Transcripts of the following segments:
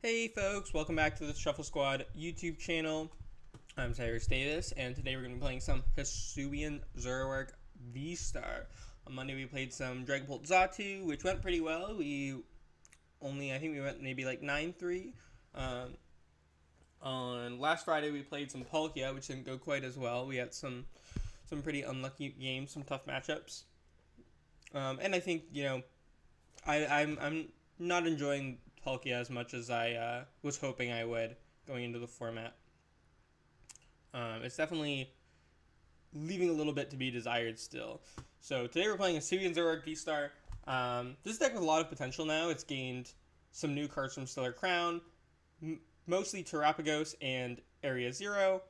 Hey folks, welcome back to the Shuffle Squad YouTube channel. I'm Cyrus Davis, and today we're going to be playing some Hisuian Zoroark VSTAR. On Monday we played some Dragapult Xatu, which went pretty well. I think we went maybe like 9-3. On last Friday we played some Palkia, which didn't go quite as well. We had some pretty unlucky games, some tough matchups. And I think, I'm not enjoying Palkia as much as I was hoping I would going into the format. It's definitely leaving a little bit to be desired still. So today we're playing a Hisuian Zoroark VSTAR. This deck has a lot of potential now. It's gained some new cards from Stellar Crown, mostly Terapagos and Area Zero.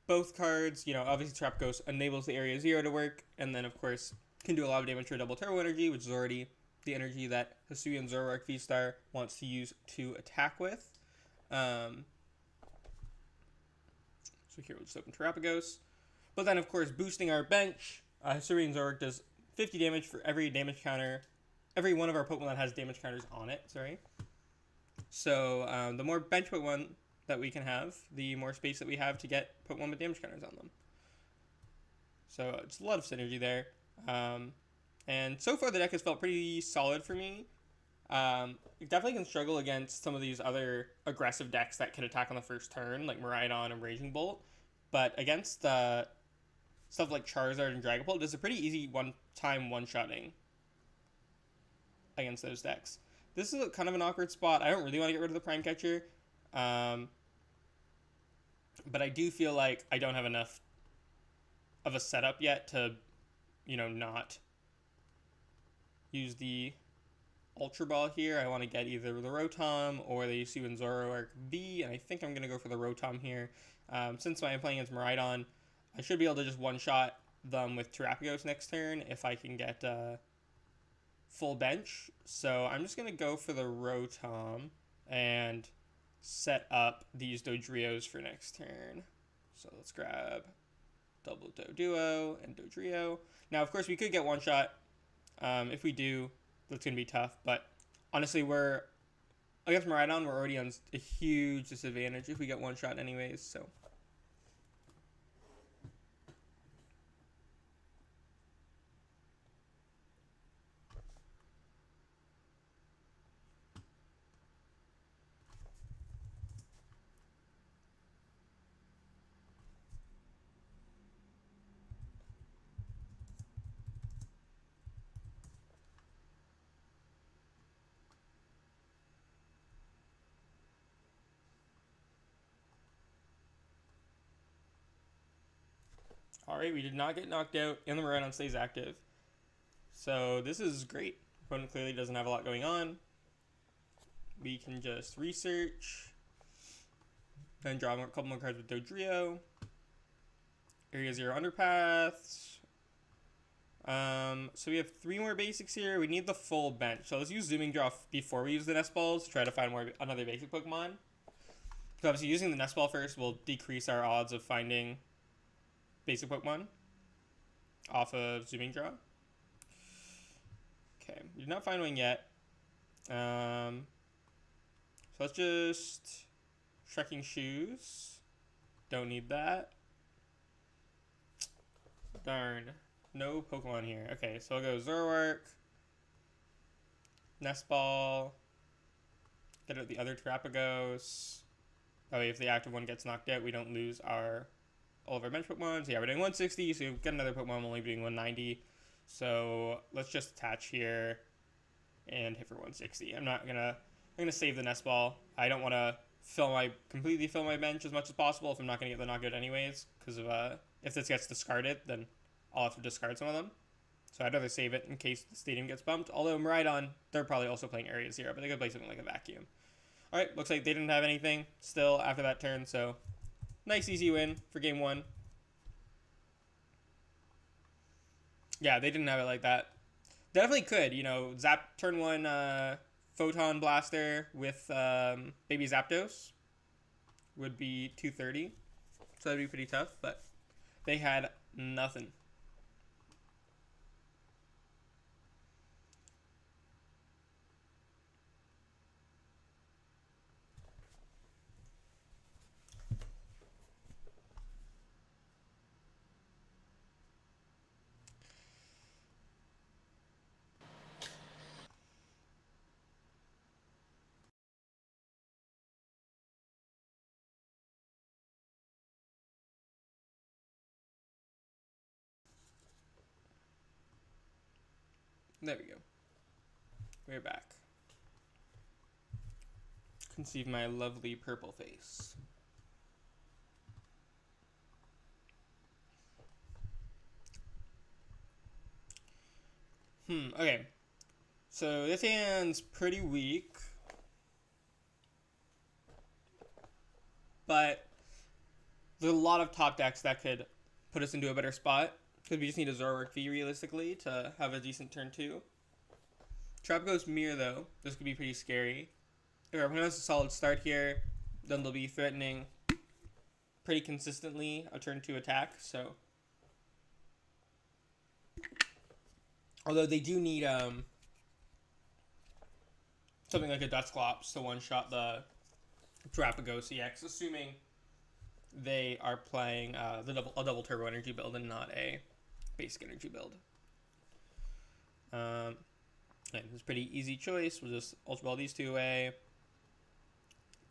Both cards, obviously Terapagos enables the Area Zero to work, and then of course can do a lot of damage to a double Turbo Energy, which is already the energy that Hisuian Zoroark VSTAR wants to use to attack with. So here we'll just open Terapagos. But then, of course, boosting our bench, Hisuian Zoroark does 50 damage for every damage counter, every one of our Pokemon that has damage counters on it, So the more bench Pokemon that we can have, the more space that we have to get Pokemon with damage counters on them. So it's a lot of synergy there. And so far the deck has felt pretty solid for me. It definitely can struggle against some of these other aggressive decks that can attack on the first turn, like Miraidon and Raging Bolt. But against stuff like Charizard and Dragapult, it's a pretty easy one-shotting against those decks. This is kind of an awkward spot. I don't really want to get rid of the Prime Catcher. But I do feel like I don't have enough of a setup yet to, not use the Ultra Ball here. I want to get either the Rotom or the Hisuian Zoroark V, and I think I'm going to go for the Rotom here. Since I'm playing against Miraidon, I should be able to just one-shot them with Terapagos next turn if I can get full bench. So I'm just going to go for the Rotom and set up these Dodrios for next turn. So let's grab double Doduo and Dodrio. Now, of course, we could get one-shot. If we do, that's going to be tough. But honestly, against Miraidon, we're already on a huge disadvantage if we get one shot anyways. So alright, we did not get knocked out, and the Miraidon stays active. So this is great. Opponent clearly doesn't have a lot going on. We can just research, then draw a couple more cards with Dodrio. Area Zero Underpaths. So we have 3 more basics here. We need the full bench. So let's use Zooming Draw before we use the Nest Balls to try to find another basic Pokemon. So obviously using the Nest Ball first will decrease our odds of finding basic Pokemon off of Zooming Draw. Okay, we did not find one yet. So let's just Trekking Shoes. Don't need that. Darn. No Pokemon here. Okay, so I'll go Zoroark, Nest Ball, get out the other Terapagos. That way if the active one gets knocked out, we don't lose all of our bench Pokemon. So yeah, we're doing 160, so we've got another Pokemon only doing 190. So let's just attach here and hit for 160. I'm gonna save the Nest Ball. I don't want to completely fill my bench as much as possible if I'm not gonna get the knockout anyways, because of if this gets discarded, then I'll have to discard some of them. So I'd rather save it in case the stadium gets bumped. Although Miraidon, they're probably also playing Area Zero, but they could play something like a Vacuum. Alright, looks like they didn't have anything still after that turn, so nice easy win for game 1. Yeah, they didn't have it like that. They definitely could, Zap turn 1 Photon Blaster with Baby Zapdos would be 230. So that'd be pretty tough, but they had nothing. There we go. We're back. Conceive my lovely purple face. Okay. So this hand's pretty weak. But there's a lot of top decks that could put us into a better spot. Because we just need a Zoroark V realistically to have a decent turn 2. Terapagos Mirror though, this could be pretty scary. If our opponent has a solid start here, then they'll be threatening pretty consistently a turn 2 attack, so. Although they do need something like a Dusclops to one-shot the Terapagos EX, assuming they are playing a double turbo energy build and not a basic energy build. Okay, this is a pretty easy choice. We'll just Ultra Ball these two away.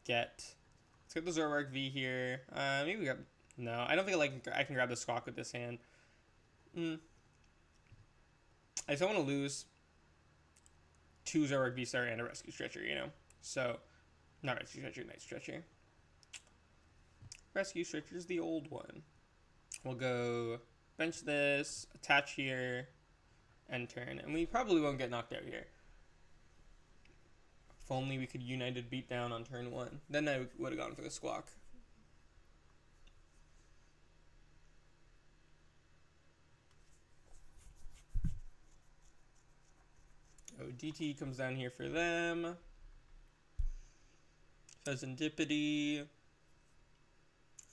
Let's get the Zoroark V here. Maybe we grab... No, I don't think I can grab the Squawk with this hand. I just don't want to lose 2 Zoroark VSTAR and a Rescue Stretcher, you know? So, not Rescue Stretcher, Night Stretcher. Rescue Stretcher's the old one. We'll go bench this, attach here, end turn. And we probably won't get knocked out here. If only we could United Beatdown on turn 1. Then I would have gone for the Squawk. Oh, DT comes down here for them. Fezandipiti.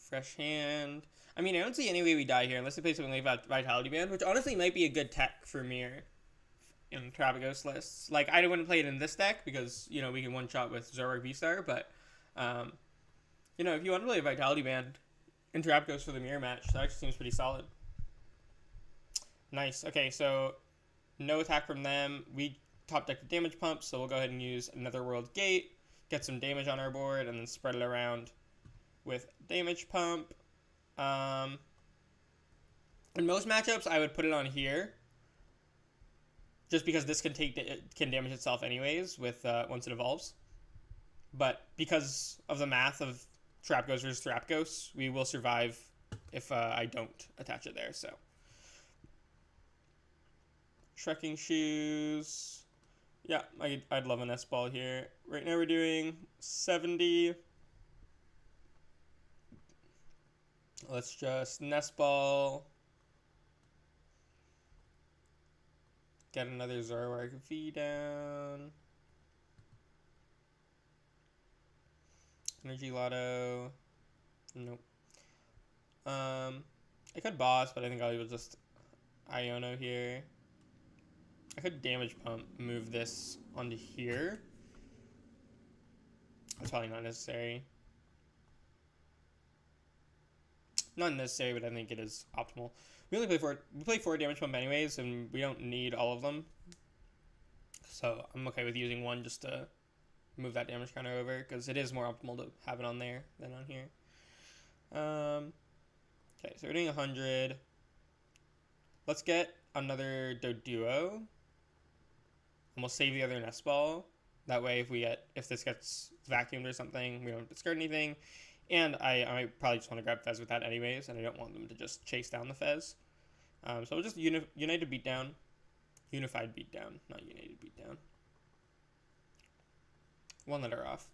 Fresh hand. I mean, I don't see any way we die here unless they play something like Vitality Band, which honestly might be a good tech for Mirror in Terapagos lists. Like, I wouldn't play it in this deck because, you know, we can one-shot with Zoroark VSTAR, but, you know, if you want to play a Vitality Band in Terapagos for the Mirror match, that actually seems pretty solid. Nice. Okay, so no attack from them. We top deck the Damage Pump, so we'll go ahead and use another World Gate, get some damage on our board, and then spread it around with Damage Pump. In most matchups, I would put it on here, just because this can damage itself anyways with once it evolves. But because of the math of Terapagos versus Terapagos, we will survive if I don't attach it there. So, Trekking Shoes. Yeah, I'd love a Nest Ball here. Right now we're doing 70. Let's just Nest Ball. Get another Zoroark V down. Energy Loto. Nope. I could boss, but I think I'll just Iono here. I could Damage Pump, move this onto here. That's probably not necessary. Not necessary, but I think it is optimal. We only play 4 Damage Pump anyways, and we don't need all of them. So I'm okay with using one just to move that damage counter over, because it is more optimal to have it on there than on here. Okay, so we're doing 100. Let's get another Doduo. And we'll save the other Nest Ball. That way, if this gets vacuumed or something, we don't discard anything. And I probably just want to grab Fez with that anyways, and I don't want them to just chase down the Fez. So we'll just United Beatdown. Unified Beatdown, not United Beatdown. One letter off.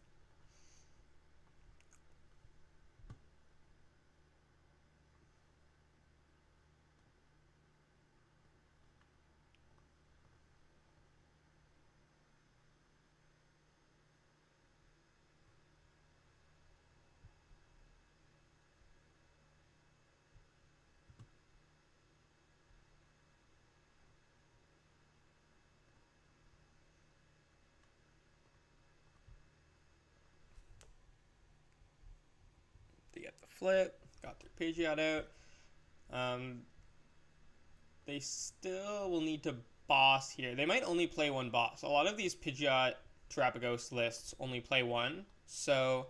They get the flip, got their Pidgeot out. They still will need to boss here. They might only play one boss. A lot of these Pidgeot Terapagos lists only play one. So,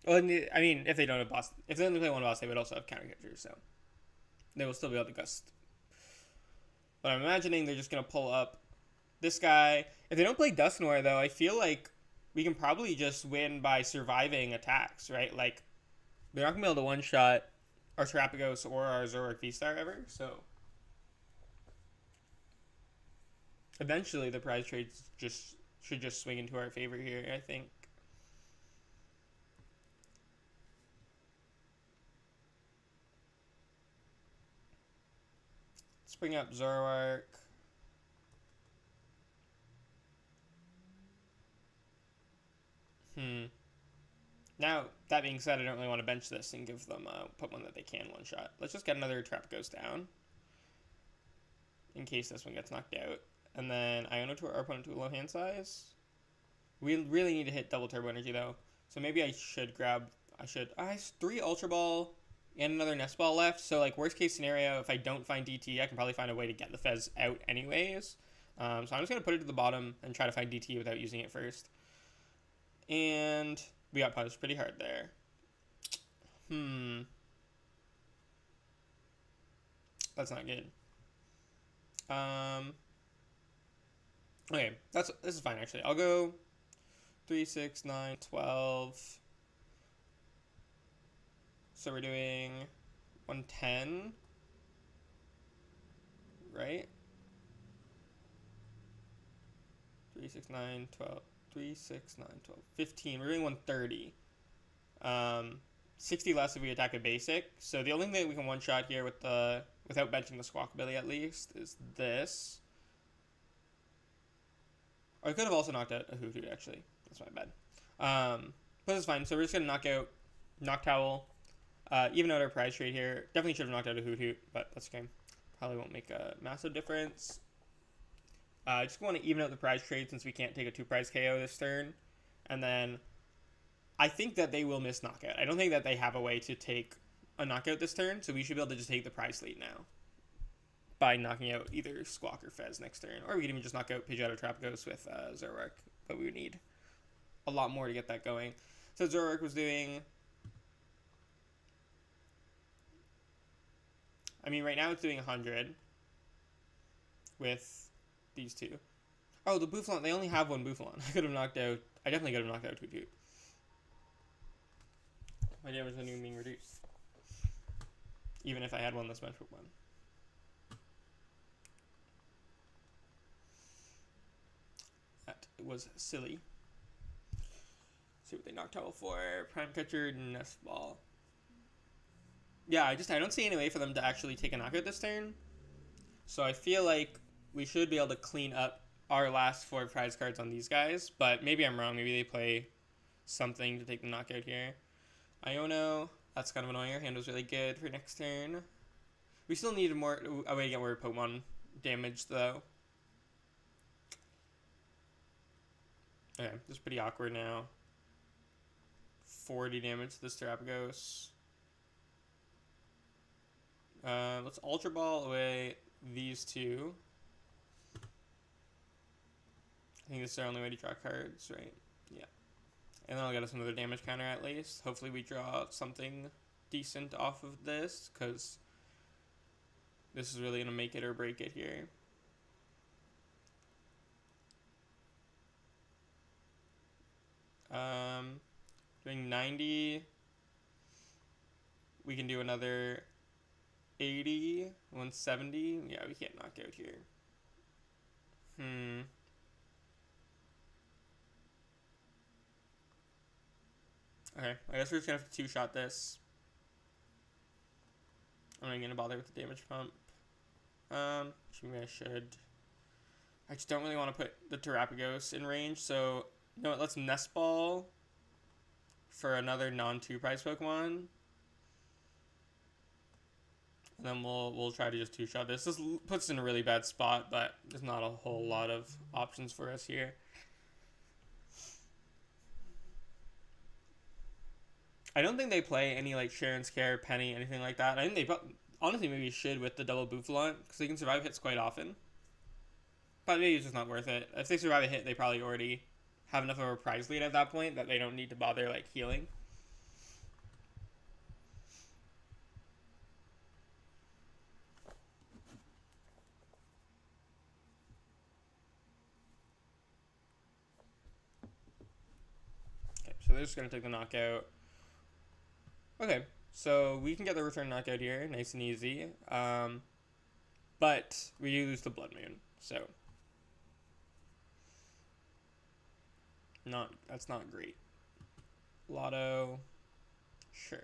well, I mean, if they don't have boss, if they only play one boss, they would also have counter catchers. So they will still be able to gust. But I'm imagining they're just gonna pull up this guy. If they don't play Dusknoir, though, I feel like we can probably just win by surviving attacks, right? Like, they're not going to be able to one-shot our Terapagos or our Zoroark VSTAR ever, so eventually the prize trades should just swing into our favor here, I think. Let's bring up Zoroark. Now, that being said, I don't really want to bench this and give them put one that they can one-shot. Let's just get another Terapagos down in case this one gets knocked out. And then Iono to our opponent to a low hand size. We really need to hit double Turbo Energy, though. So maybe I should grab... I have 3 Ultra Ball and another Nest Ball left. So, like, worst case scenario, if I don't find DT, I can probably find a way to get the Fez out anyways. So I'm just going to put it to the bottom and try to find DT without using it first. And we got punished pretty hard there. That's not good. Okay, this is fine actually. I'll go 3, 6, 9, 12. So we're doing 110, right? 3, 6, 9, 12. 3, 6, 9, 12, 15. We're doing 130. 60 less if we attack a basic. So the only thing that we can one-shot here with without benching the Squawkabilly at least is this. Or I could have also knocked out a Hoothoot actually. That's my bad. But it's fine. So we're just gonna knock out Noctowl. Even out our prize trade here. Definitely should have knocked out a Hoothoot, but that's okay. Probably won't make a massive difference. I just want to even out the prize trade since we can't take a 2-prize KO this turn. And then I think that they will miss knockout. I don't think that they have a way to take a knockout this turn, so we should be able to just take the prize lead now by knocking out either Squawk or Fez next turn. Or we could even just knock out Pidgeotto Terapagos with Zoroark, but we would need a lot more to get that going. So Zoroark was doing... I mean, right now it's doing 100 with... these two. Oh, the Bouffalant. They only have one Bouffalant. I definitely could have knocked out Hoothoot. My damage isn't even being reduced. Even if I had one less bench with one. That was silly. See what they knocked out for. Prime Catcher, Nest Ball. Yeah, I don't see any way for them to actually take a knockout this turn. So I feel like we should be able to clean up our last 4 prize cards on these guys, but maybe I'm wrong. Maybe they play something to take the knockout here. Iono, that's kind of annoying. Our hand was really good for next turn. We still need a way to get more Pokemon damage, though. Okay, this is pretty awkward now. 40 damage to this Terapagos. Let's Ultra Ball away these two. I think this is our only way to draw cards, right? Yeah. And then I'll get us another damage counter at least. Hopefully we draw something decent off of this, because this is really going to make it or break it here. Doing 90. We can do another 80, 170. Yeah, we can't knock out here. Okay, I guess we're just gonna have to 2-shot this. I'm not gonna bother with the damage pump. Maybe I should. I just don't really want to put the Terapagos in range, so you know what? Let's Nest Ball for another non-2-prize Pokemon, and then we'll try to just 2-shot this. This puts us in a really bad spot, but there's not a whole lot of options for us here. I don't think they play any like Sharon's Care, Penny, anything like that. I think they honestly maybe should with the double Bouffalant, because they can survive hits quite often. But maybe it's just not worth it. If they survive a hit, they probably already have enough of a prize lead at that point that they don't need to bother like healing. they're just going to take the knockout. Okay, so we can get the return knockout here, nice and easy. But we do lose the Blood Moon, so that's not great. Lotto, sure.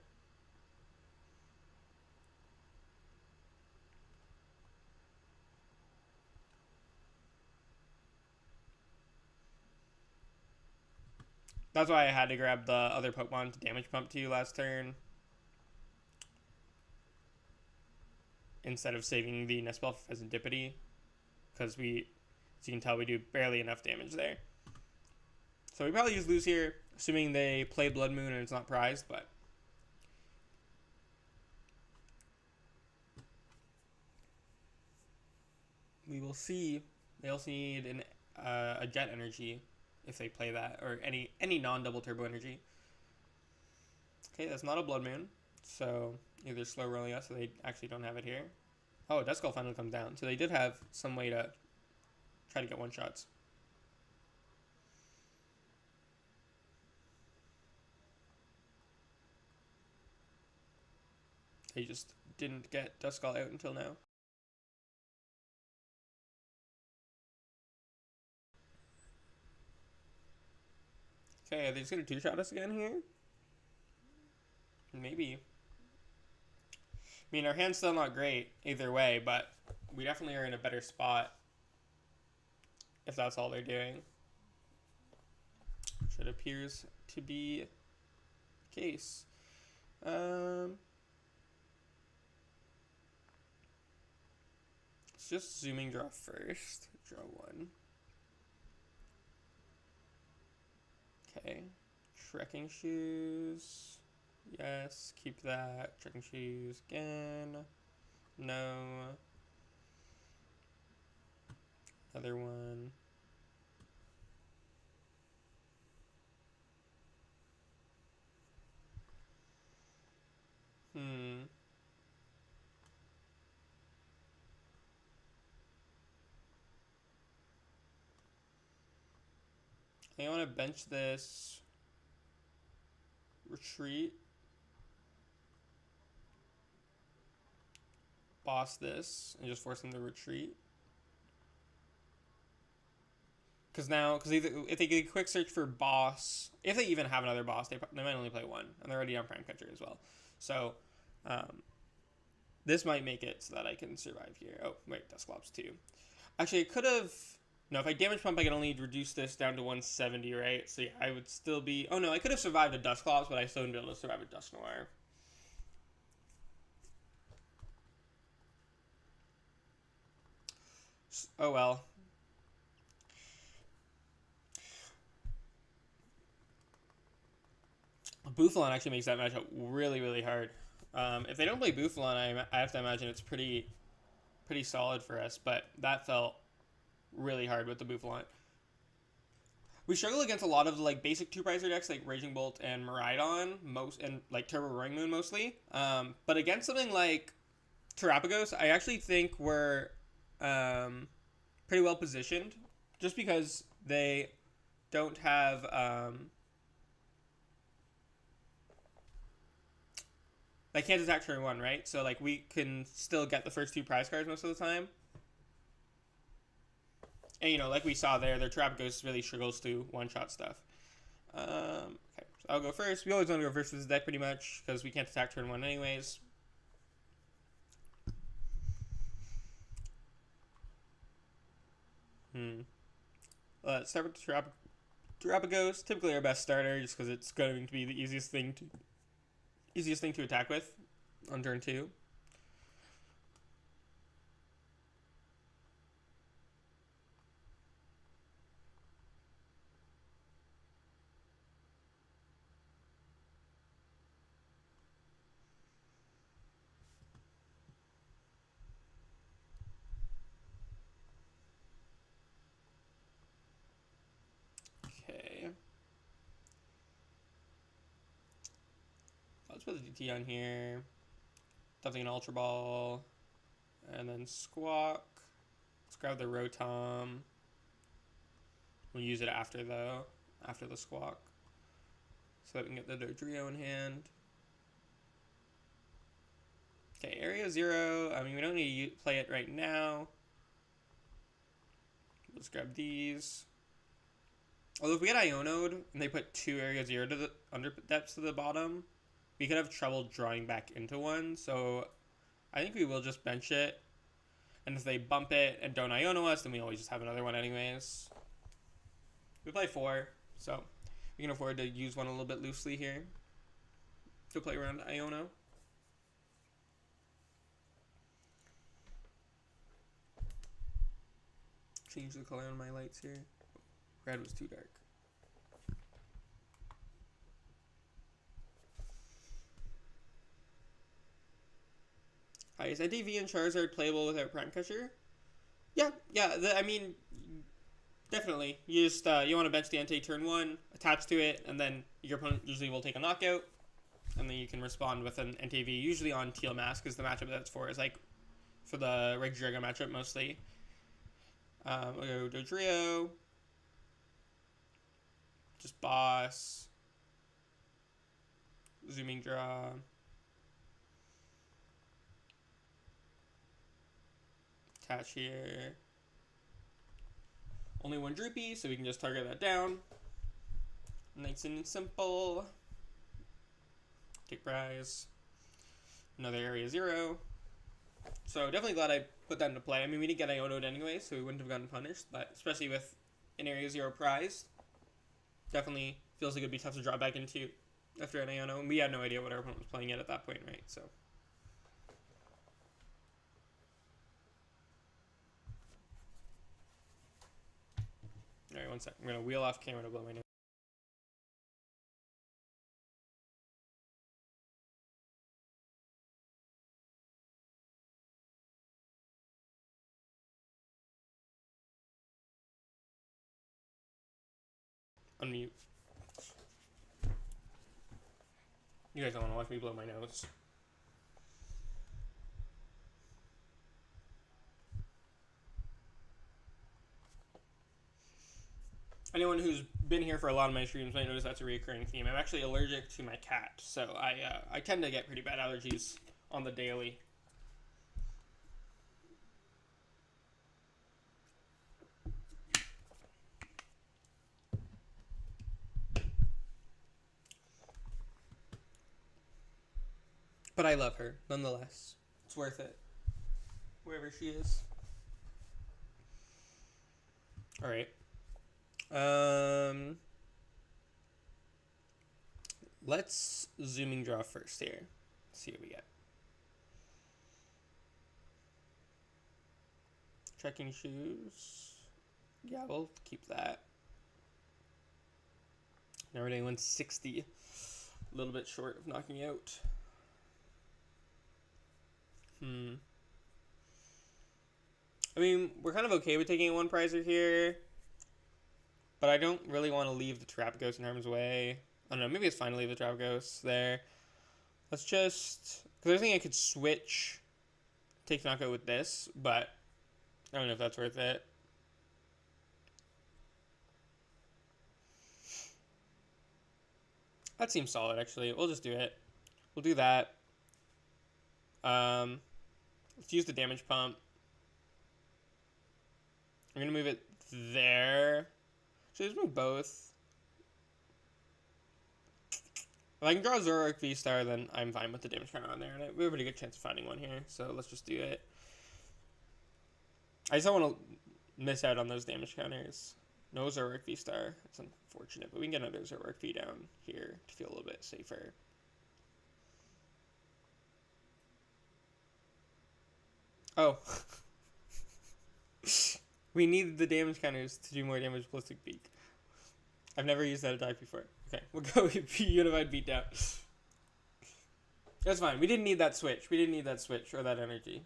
That's why I had to grab the other Pokemon to damage pump to you last turn, instead of saving the Nest Ball for Fezandipiti, because as you can tell, we do barely enough damage there. So we probably just lose here, assuming they play Blood Moon and it's not prized, but we will see. They also need a Jet Energy if they play that, or any non-double turbo energy. Okay, that's not a Blood Moon, so either slow rolling us, so they actually don't have it here. Oh, Duskull finally comes down, so they did have some way to try to get one-shots. They just didn't get Duskull out until now. Okay, are they just gonna two-shot us again here? Maybe. I mean, our hand's still not great either way, but we definitely are in a better spot if that's all they're doing. Which it appears to be the case. Let's just zooming draw first. Draw one. Okay. Trekking Shoes. Yes. Keep that. Trekking Shoes again. No. Another one. I want to bench this. Retreat. Boss this and just force them to retreat. Because if they get a quick search for boss, if they even have another boss, they might only play one, and they're already on Prime Catcher as well. So, this might make it so that I can survive here. Oh, wait, Dusclops too. Actually, I could have... No, if I damage pump, I can only reduce this down to 170, right? So yeah, I would still be... Oh no, I could have survived a Dusclops, but I still wouldn't be able to survive a Dusknoir. Oh well. Bouffalant actually makes that matchup really, really hard. If they don't play Bouffalant, I have to imagine it's pretty solid for us, but that felt really hard with the Bouffalant. We struggle against a lot of the basic two-pricer decks like Raging Bolt and Miraidon, and like Turbo Roaring Moon mostly. But against something like Terapagos, I actually think we're pretty well positioned, just because they don't have they can't attack turn one, right? So we can still get the first two prize cards most of the time. And like we saw there, their Terapagos really struggles to one-shot stuff. Okay, so I'll go first. We always want to go first with this deck pretty much, because we can't attack turn one anyways. Let's start with the Terapagos. Typically our best starter, just because it's going to be the easiest thing to attack with on turn two. Let's put the DT on here. Definitely an Ultra Ball. And then Squawk. Let's grab the Rotom. We'll use it after the Squawk. so that we can get the Dodrio in hand. Okay, Area 0. I mean, we don't need to play it right now. Let's grab these. Although if we get Iono'd and they put 2 Area 0 to the Underdepths to the bottom, we could have trouble drawing back into one. So I think we will just bench it. And if they bump it and don't Iono us, then we always just have another one anyways. We play 4, so we can afford to use one a little bit loosely here to play around Iono. Change the color on my lights here. Red was too dark. Hi, is NTV and Charizard playable without Prime Catcher? Yeah. I mean, definitely. You just you want to bench the NT turn 1, attach to it, and then your opponent usually will take a knockout, and then you can respond with an NTV, usually on Teal Mask, because the matchup that's for is like for the Regidrago matchup mostly. We'll go Dodrio. Just boss. Zooming draw. Attach here. Only 1 Droopy, so we can just target that down. Nice and simple. Take prize. Another Area 0. So definitely glad I put that into play. I mean, we didn't get Iono'd anyway, so we wouldn't have gotten punished. But especially with an Area 0 prize, definitely feels like it'd be tough to draw back into after an Iono. And we had no idea what our opponent was playing at that point, right? So. Alright, one sec. I'm going to wheel off camera to blow my nose. Unmute. You guys don't want to watch me blow my nose. Anyone who's been here for a lot of my streams might notice that's a recurring theme. I'm actually allergic to my cat, so I tend to get pretty bad allergies on the daily. But I love her, nonetheless. It's worth it. Wherever she is. Alright. Let's zooming draw first here. See what we get. Trekking Shoes. Yeah, we'll keep that. Now we're doing 160. A little bit short of knocking out. I mean, we're kind of okay with taking a 1 prizer here. But I don't really want to leave the Terapagos in harm's way. I don't know, maybe it's fine to leave the Terapagos there. Let's just... Because I think I could switch, take knockout with this, but I don't know if that's worth it. That seems solid, actually. We'll just do it. We'll do that. Let's use the damage pump. I'm going to move it there. So let's move both. If I can draw Zoroark VSTAR, then I'm fine with the damage counter on there. And we have a pretty good chance of finding one here. So let's just do it. I just don't want to miss out on those damage counters. No Zoroark VSTAR. It's unfortunate, but we can get another Zoroark V down here to feel a little bit safer. Oh. We need the damage counters to do more damage with Ballistic Beak. I've never used that attack before. Okay, we'll go with Unified Beatdown. That's fine. We didn't need that switch. We didn't need that switch or that energy.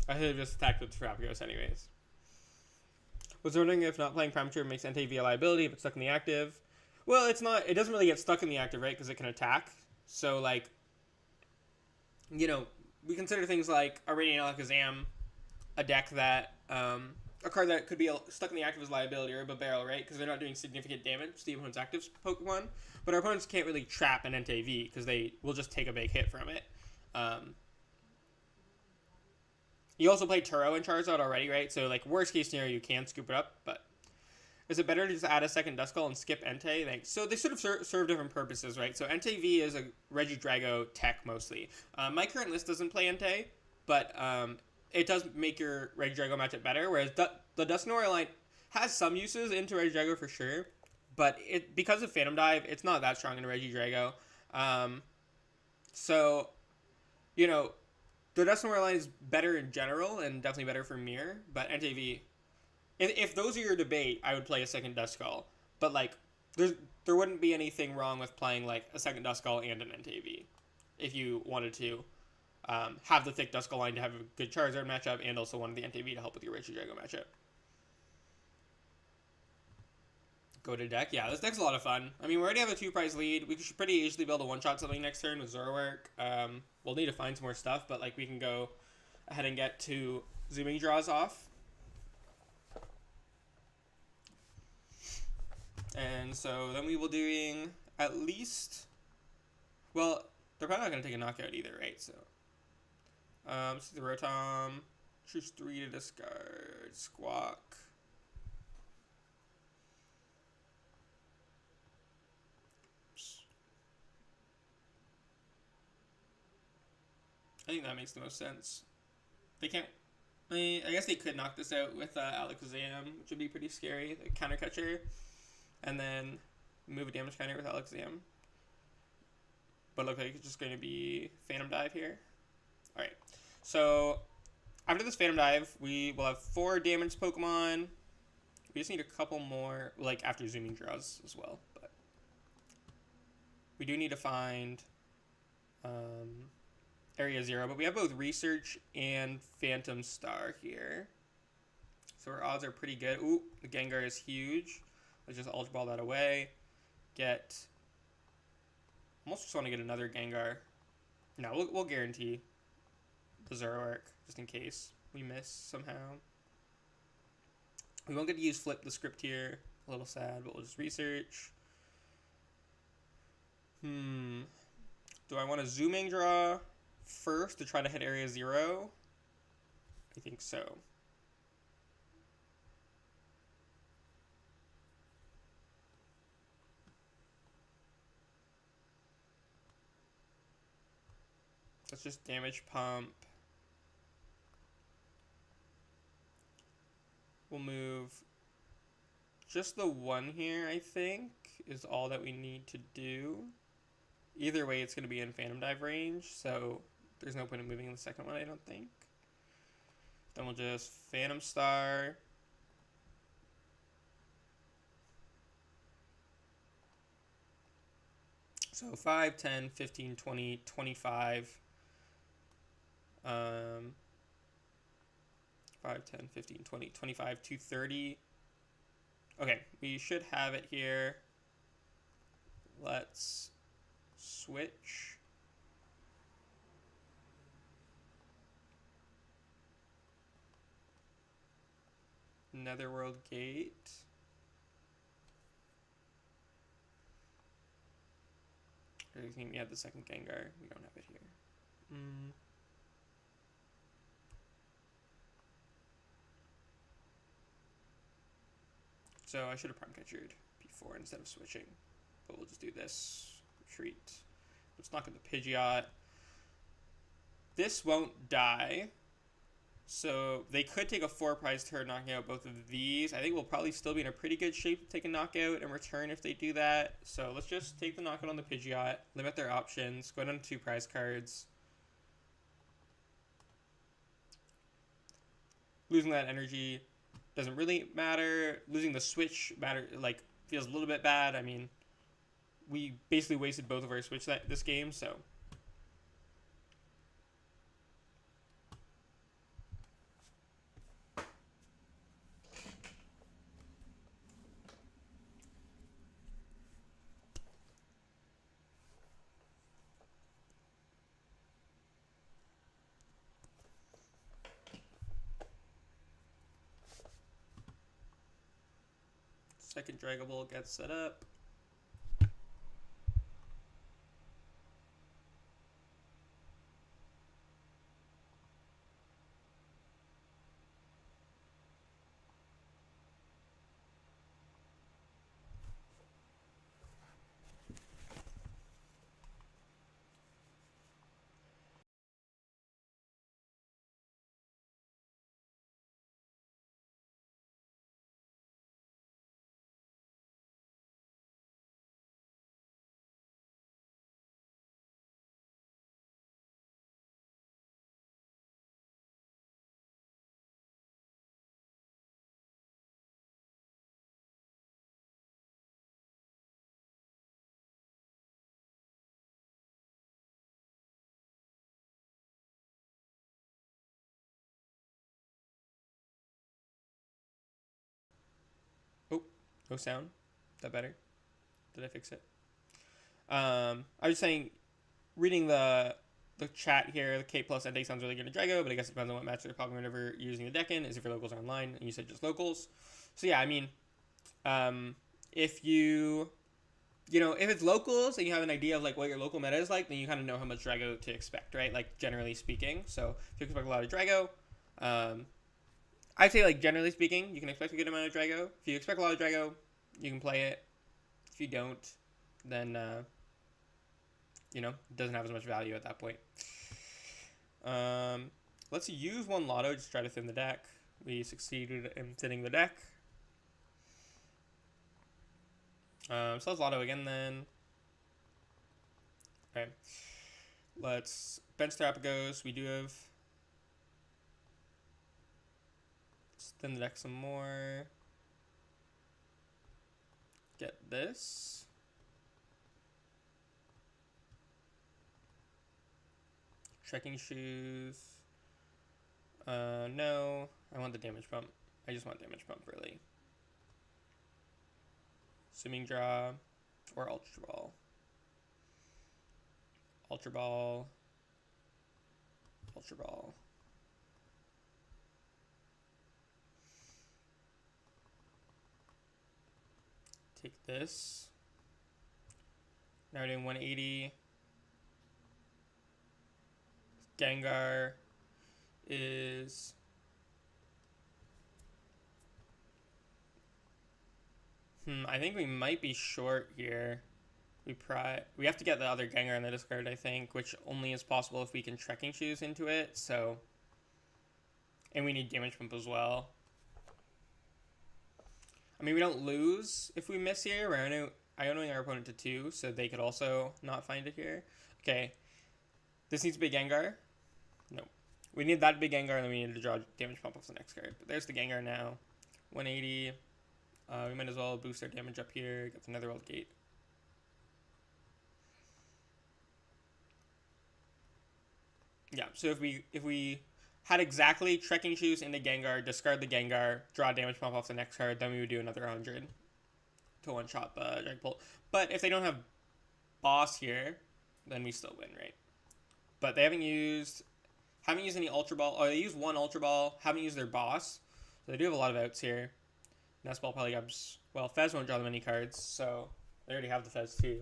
I should have just attacked with Terapagos anyways. Was wondering if not playing Prime Catcher makes NTV a liability if it's stuck in the active. Well, it's not. It doesn't really get stuck in the active, right? Because it can attack. So, like, you know, we consider things like a Radiant Alakazam, a deck that a card that could be stuck in the active as liability, or a barrel, right? Because they're not doing significant damage to the opponent's active Pokemon. But our opponents can't really trap an NTV because they will just take a big hit from it. You also play Turo and Charizard already, right? So, like, worst case scenario, you can scoop it up, but is it better to just add a second Duskull and skip Entei? Like, so they sort of serve different purposes, right? So Entei is a Regidrago tech mostly. My current list doesn't play Entei, but it does make your Regidrago matchup better, whereas the Dusknoir line has some uses into Regidrago for sure, but because of Phantom Dive, it's not that strong in Regidrago. So, you know, the Dusknoir line is better in general and definitely better for Mirror, but Entei, if those are your debate, I would play a second Duskull. But, like, there wouldn't be anything wrong with playing, like, a second Duskull and an Entei if you wanted to have the thick Duskull line to have a good Charizard matchup and also wanted the Entei to help with your Regidrago matchup. Go to deck. Yeah, this deck's a lot of fun. I mean, we already have a 2-prize lead. We should pretty easily be able to one-shot something next turn with Zoroark. We'll need to find some more stuff, but, like, we can go ahead and get 2 zooming draws off. And so then we will be doing at least, well, they're probably not going to take a knockout either, right? So, this is the Rotom. Choose 3 to discard. Squawk. Oops. I think that makes the most sense. They can't, I guess they could knock this out with Alakazam, which would be pretty scary. The Counter Catcher. And then move a damage counter with Alakazam. But it looks like it's just going to be Phantom Dive here. Alright, so after this Phantom Dive, we will have 4 damaged Pokemon. We just need a couple more, like after zooming draws as well. But we do need to find Area 0. But we have both Research and Phantom Star here. So our odds are pretty good. Ooh, the Gengar is huge. Let's just Ultra Ball that away. Almost just want to get another Gengar. No, we'll guarantee the Zoroark, just in case we miss somehow. We won't get to use Flip the script here. A little sad, but we'll just Research. Do I want to zooming draw first to try to hit Area 0? I think so. Let's just Damage Pump. We'll move just the 1 here, I think, is all that we need to do. Either way, it's going to be in Phantom Dive range, so there's no point in moving the second one, I don't think. Then we'll just Phantom Star. So 5, 10, 15, 20, 25. 5, 10, 15, 20, 25, 230. Okay, we should have it here. Let's switch. Netherworld Gate. I think we have the second Gengar. We don't have it here. So I should have Prime Catchered before instead of switching. But we'll just do this. Retreat. Let's knock at the Pidgeot. This won't die. So they could take a 4-prize turn knocking out both of these. I think we'll probably still be in a pretty good shape to take a knockout and return if they do that. So let's just take the knockout on the Pidgeot, limit their options, go down to 2-prize cards. Losing that energy doesn't really matter. Losing the switch feels a little bit bad. I mean, we basically wasted both of our switch this game, so. Second Dragon Ball gets set up. Oh, no sound. Is that better? Did I fix it? I was saying, reading the chat here, the K plus end sounds really good to Drago, but I guess it depends on what match or Pokemon whatever you're using the deck in. Is if your locals are online, and you said just locals. So yeah, I mean, if you know, if it's locals and you have an idea of like what your local meta is like, then you kind of know how much Drago to expect, right? Like generally speaking. So if you expect a lot of Drago, I'd say like generally speaking, you can expect a good amount of Drago. If you expect a lot of Drago, you can play it. If you don't, then you know, it doesn't have as much value at that point. Let's use one Lotto, just try to thin the deck. We succeeded in thinning the deck. So let's Lotto again then. Okay. Let's bench Terapagos. We do have... Let's thin the deck some more. Get this. Trekking Shoes. No. I want the Damage Pump. I just want Damage Pump, really. Swimming Draw. Or Ultra Ball. Ultra Ball. Ultra Ball. Take this. Now we're doing 180. Gengar is... I think we might be short here. We have to get the other Gengar in the discard, I think, which only is possible if we can Trekking Shoes into it, so... And we need Damage Pump as well. I mean, we don't lose if we miss here. We're Ionoing our opponent to 2, so they could also not find it here. Okay. This needs to be Gengar. No. We need that big Gengar, and then we need to draw Damage Pump off the next card. But there's the Gengar now. 180. We might as well boost our damage up here. Get the Netherworld Gate. Yeah, so if we had exactly Trekking Shoes into Gengar, discard the Gengar, draw Damage Pump off the next card, then we would do another 100 to one-shot the Dragon Bolt. But if they don't have Boss here, then we still win, right? But they haven't used any Ultra Ball. Oh, they used one Ultra Ball. Haven't used their Boss. So they do have a lot of outs here. Nest Ball probably grabs... Well, Fez won't draw them any cards, so they already have the Fez too.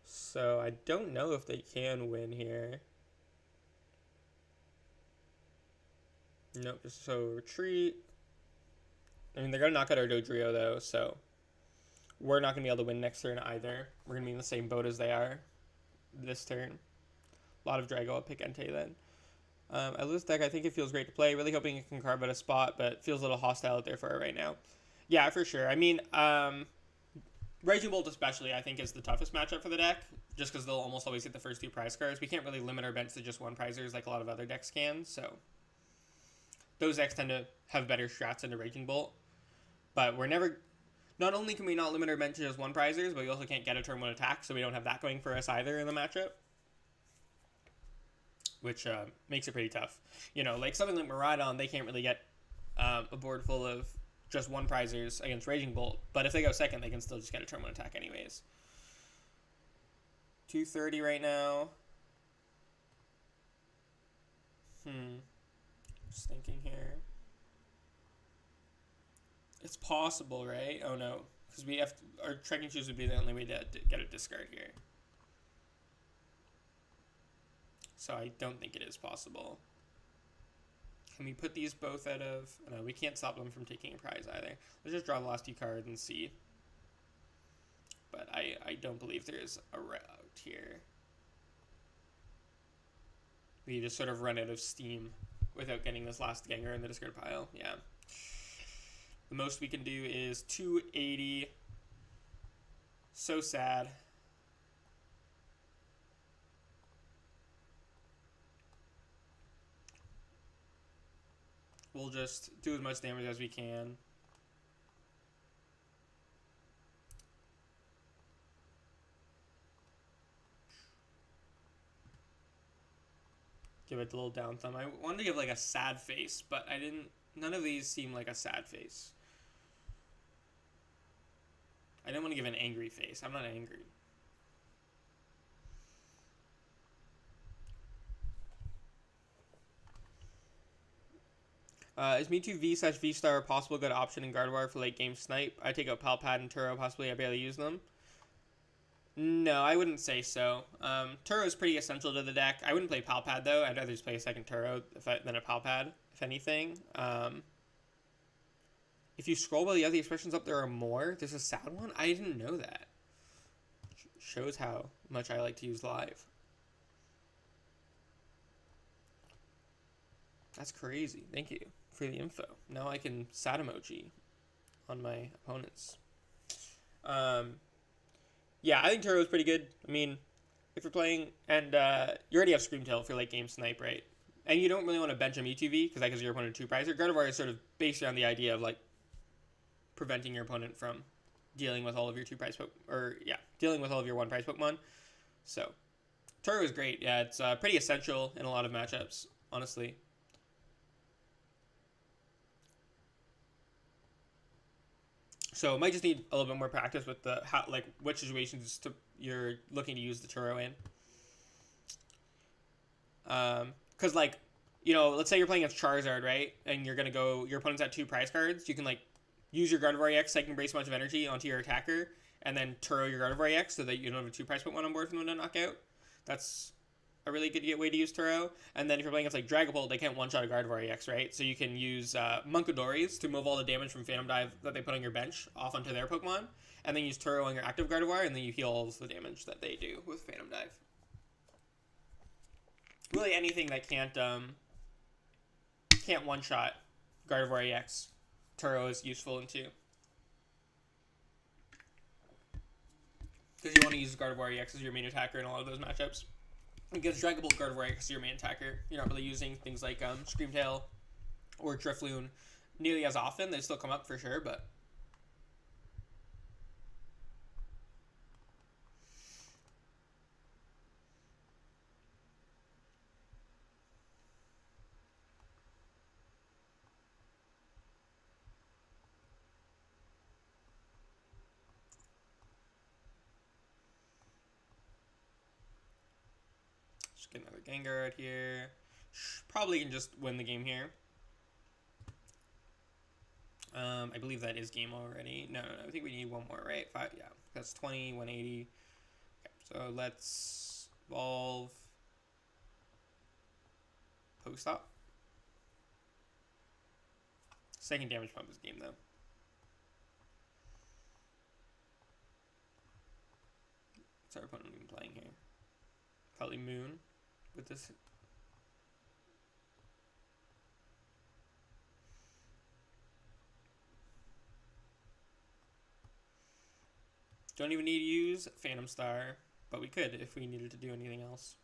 So I don't know if they can win here. Nope, just so retreat. I mean, they're going to knock out our Dodrio, though, so we're not going to be able to win next turn either. We're going to be in the same boat as they are this turn. A lot of Drago. I'll pick Entei then. I lose deck. I think it feels great to play. Really hoping it can carve out a spot, but it feels a little hostile out there for it right now. Yeah, for sure. I mean, Raging Bolt especially, I think, is the toughest matchup for the deck, just because they'll almost always get the first 2 prize cards. We can't really limit our bench to just 1 prizers like a lot of other decks can, so... Those decks tend to have better strats into Raging Bolt. But we're never... Not only can we not limit our bench to just 1 prizers, but we also can't get a turn 1 attack, so we don't have that going for us either in the matchup. Which makes it pretty tough. You know, like something like Miraidon, they can't really get a board full of just 1 prizers against Raging Bolt. But if they go second, they can still just get a turn 1 attack anyways. 230 right now. Just thinking here. It's possible, right? Oh no, Because we have our Trekking Shoes would be the only way to get a discard here. So I don't think it is possible. Can we put these both out of... No, we can't stop them from taking a prize either. Let's just draw the last 2 cards and see. But I don't believe there's a route here. We just sort of run out of steam without getting this last Gengar in the discard pile. Yeah. The most we can do is 280. So sad. We'll just do as much damage as we can. Give it a little down thumb. I wanted to give like a sad face, but I didn't. None of these seem like a sad face. I didn't want to give an angry face. I'm not angry. Is MEW V/VSTAR a possible good option in Gardevoir for late game snipe? I take out PAL Pad and Turo, possibly. I barely use them. No, I wouldn't say so. Turo is pretty essential to the deck. I wouldn't play PAL Pad though. I'd rather just play a second Turo than a PAL Pad, if anything. If you scroll by the other expressions up, there are more. There's a sad one. I didn't know that. Shows how much I like to use live. That's crazy. Thank you for the info. Now I can sad emoji on my opponents. Yeah, I think Turo is pretty good. I mean, if you're playing, and you already have Screamtail for late game snipe, right? And you don't really want to bench a MEW because that gives your opponent 2 prize. Gardevoir is sort of based around the idea of like preventing your opponent from dealing with all of your 2 prize dealing with all of your 1 prize Pokemon. So Turo is great. Yeah, it's pretty essential in a lot of matchups, honestly. So it might just need a little bit more practice with the which situations you're looking to use the Turo in. Because let's say you're playing against Charizard, right? And you're gonna go, your opponent's at 2 prize cards. You can use your Gardevoir EX, Psychic Embrace a bunch of energy onto your attacker, and then Turo your Gardevoir EX so that you don't have a 2 prize Pokemon on board from the knockout. That's a really good way to use Turo. And then if you're playing against Dragapult, they can't one-shot a Gardevoir EX, right? So you can use Munkadoris to move all the damage from Phantom Dive that they put on your bench off onto their Pokemon, and then use Turo on your active Gardevoir, and then you heal all the damage that they do with Phantom Dive. Really anything that can't one-shot Gardevoir EX, Turo is useful in too. Because you want to use Gardevoir EX as your main attacker in a lot of those matchups. Against Dragapult, Gardevoir EX is your main attacker. You're not really using things like Screamtail or Drifloon nearly as often. They still come up for sure, but... Get another Gengar out here. Probably can just win the game here. I believe that is game already. No. I think we need one more, right? 5, yeah. That's 20, 180. Okay, so let's evolve. Post-op. Second damage pump is game, though. What's our opponent even playing here? Probably Moon. With this, don't even need to use Phantom Star, but we could if we needed to do anything else.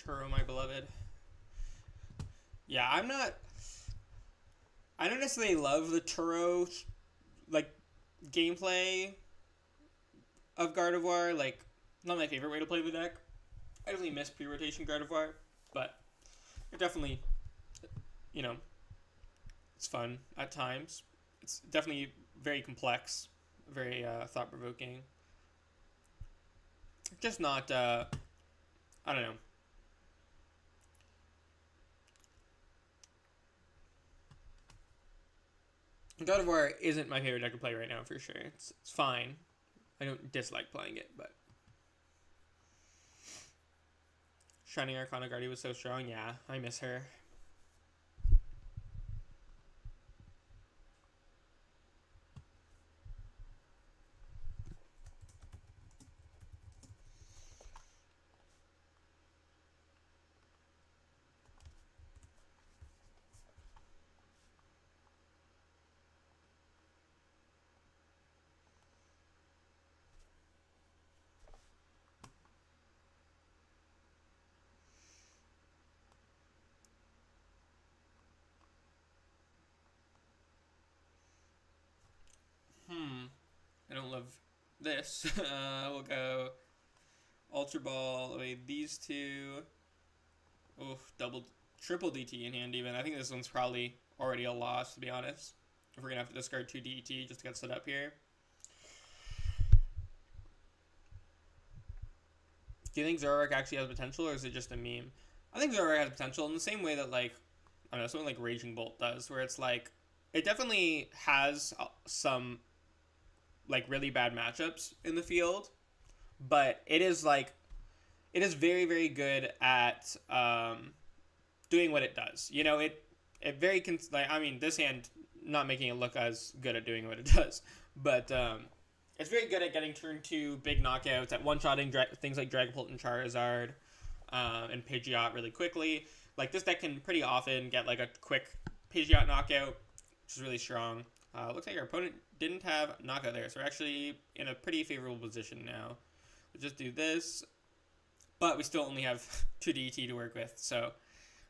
Turo, my beloved. Yeah, I don't necessarily love the Turo, like, gameplay of Gardevoir. Like, not my favorite way to play the deck. I definitely miss pre-rotation Gardevoir, but it definitely, you know, it's fun at times. It's definitely very complex, very thought-provoking. Just not, I don't know. God of War isn't my favorite deck to play right now, for sure. It's fine. I don't dislike playing it, but... Shining Arcana Guardian was so strong. Yeah, I miss her. I don't love this. We'll go Ultra Ball away these two. Oof, triple DT in hand even. I think this one's probably already a loss, to be honest. If we're going to have to discard 2 DT just to get set up here. Do you think Zoroark actually has potential, or is it just a meme? I think Zoroark has potential in the same way that, like, I don't know, something like Raging Bolt does, where it's like, it definitely has some, like, really bad matchups in the field, but it is, like, it is very, very good at doing what it does. You know, it very, like, I mean, this hand, not making it look as good at doing what it does, but it's very good at getting turn 2 big knockouts, at one-shotting things like Dragapult and Charizard, and Pidgeot really quickly. Like, this deck can pretty often get, like, a quick Pidgeot knockout, which is really strong. Looks like our opponent didn't have knockout there, so we're actually in a pretty favorable position now. We'll just do this, but we still only have 2 DT to work with, so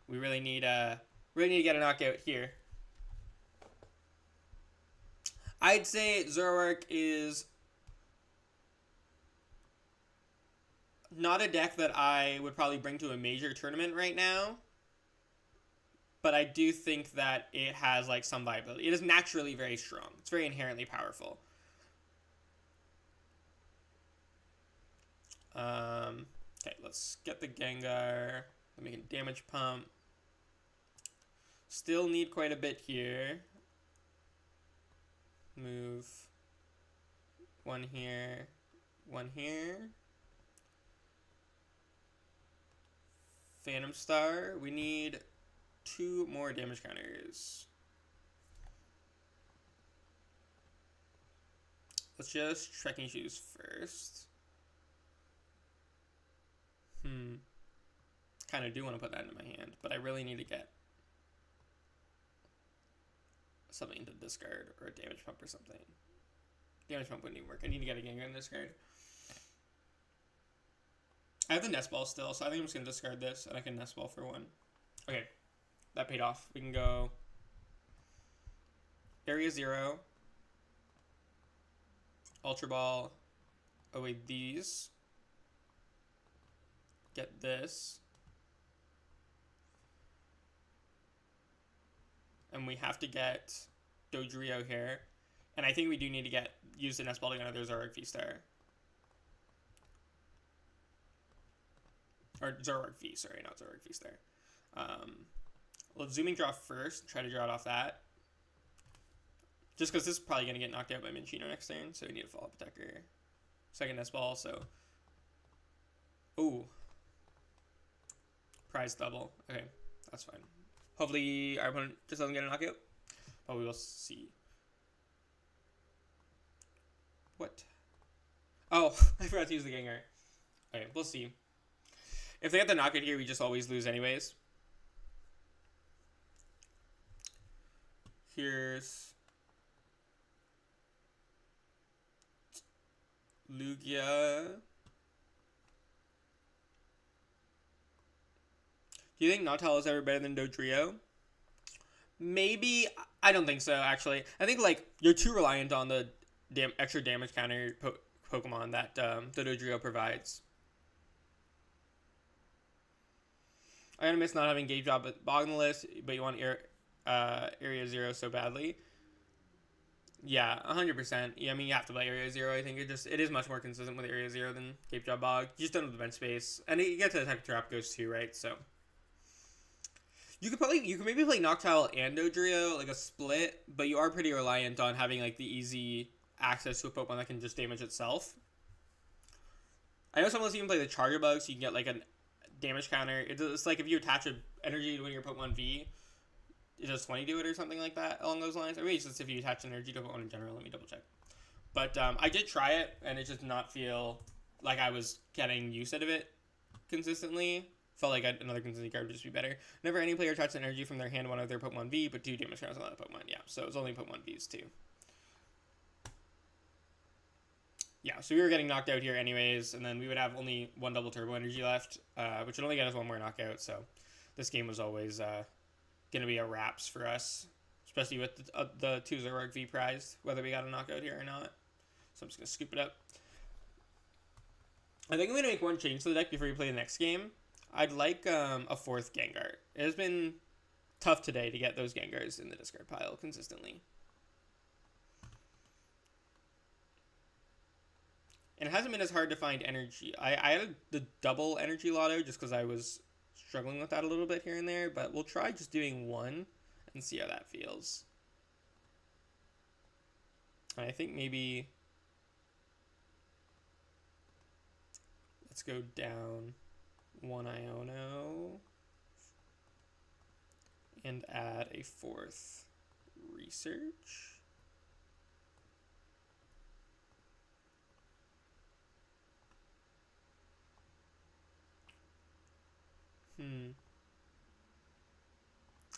we really need to get a knockout here. I'd say Zoroark is not a deck that I would probably bring to a major tournament right now, but I do think that it has, like, some viability. It is naturally very strong. It's very inherently powerful. Okay, let's get the Gengar. Let me get Damage Pump. Still need quite a bit here. Move one here, one here. Phantom Star. We need 2 more damage counters. Let's just Trekking Shoes first. Kind of do want to put that into my hand, but I really need to get something to discard, or a Damage Pump or something. Damage Pump wouldn't even work. I need to get a Gengar in this card. I have the Nest Ball still, so I think I'm just going to discard this, and I can Nest Ball for 1. Okay, that paid off. We can go Area 0, Ultra Ball, away these, get this, and we have to get Dodrio here, and I think we do need to use the Nest Ball to get another Zoroark VSTAR. Or Zoroark V, sorry, not Zoroark VSTAR. Let's Zooming Draw first, try to draw it off that. Just because this is probably going to get knocked out by Minchino next turn, so we need a Follow-Up Attacker. Second Nest Ball, so... Ooh. Prize double. Okay, that's fine. Hopefully our opponent just doesn't get a knockout, but we will see. What? Oh, I forgot to use the Gengar. Okay, we'll see. If they get the knockout here, we just always lose anyways. Here's Lugia. Do you think Nautel is ever better than Dodrio? Maybe. I don't think so, actually. I think, like, you're too reliant on the extra damage counter Pokemon that the Dodrio provides. I'm going to miss not having Gauge Job Bog on the list, but you want Area Zero so badly. Yeah, 100%. Yeah, I mean, you have to play Area Zero. I think it is much more consistent with Area Zero than Gauge Job Bog. You just don't have the bench space. And you get to attack Terapagos too, right? So you could maybe play Noctowl and Dodrio, like a split, but you are pretty reliant on having like the easy access to a Pokemon that can just damage itself. I know some of us even play the Charger Bug, so you can get like a damage counter. It's like if you attach an energy to one of your Pokemon V, it does 20 to it or something like that along those lines. Or maybe it's just if you attach energy to Pokemon in general. Let me double check. But I did try it, and it just did not feel like I was getting use out of it consistently. Felt like another consistency card would just be better. Whenever any player attacks energy from their hand to one of their Pokemon V, but 2 damage counters on that Pokemon. Yeah, so it was only Pokemon Vs too. Yeah, so we were getting knocked out here anyways, and then we would have only 1 double turbo energy left, which would only get us 1 more knockout, so this game was always going to be a wraps for us, especially with the 2 Zoroark V prize, whether we got a knockout here or not. So I'm just going to scoop it up. I think I'm going to make one change to the deck before we play the next game. I'd like a 4th Gengar. It has been tough today to get those Gengars in the discard pile consistently. And it hasn't been as hard to find energy. I had the double Energy Loto just because I was struggling with that a little bit here and there, but we'll try just doing 1 and see how that feels. And I think maybe let's go down 1 Iono and add a 4th Research.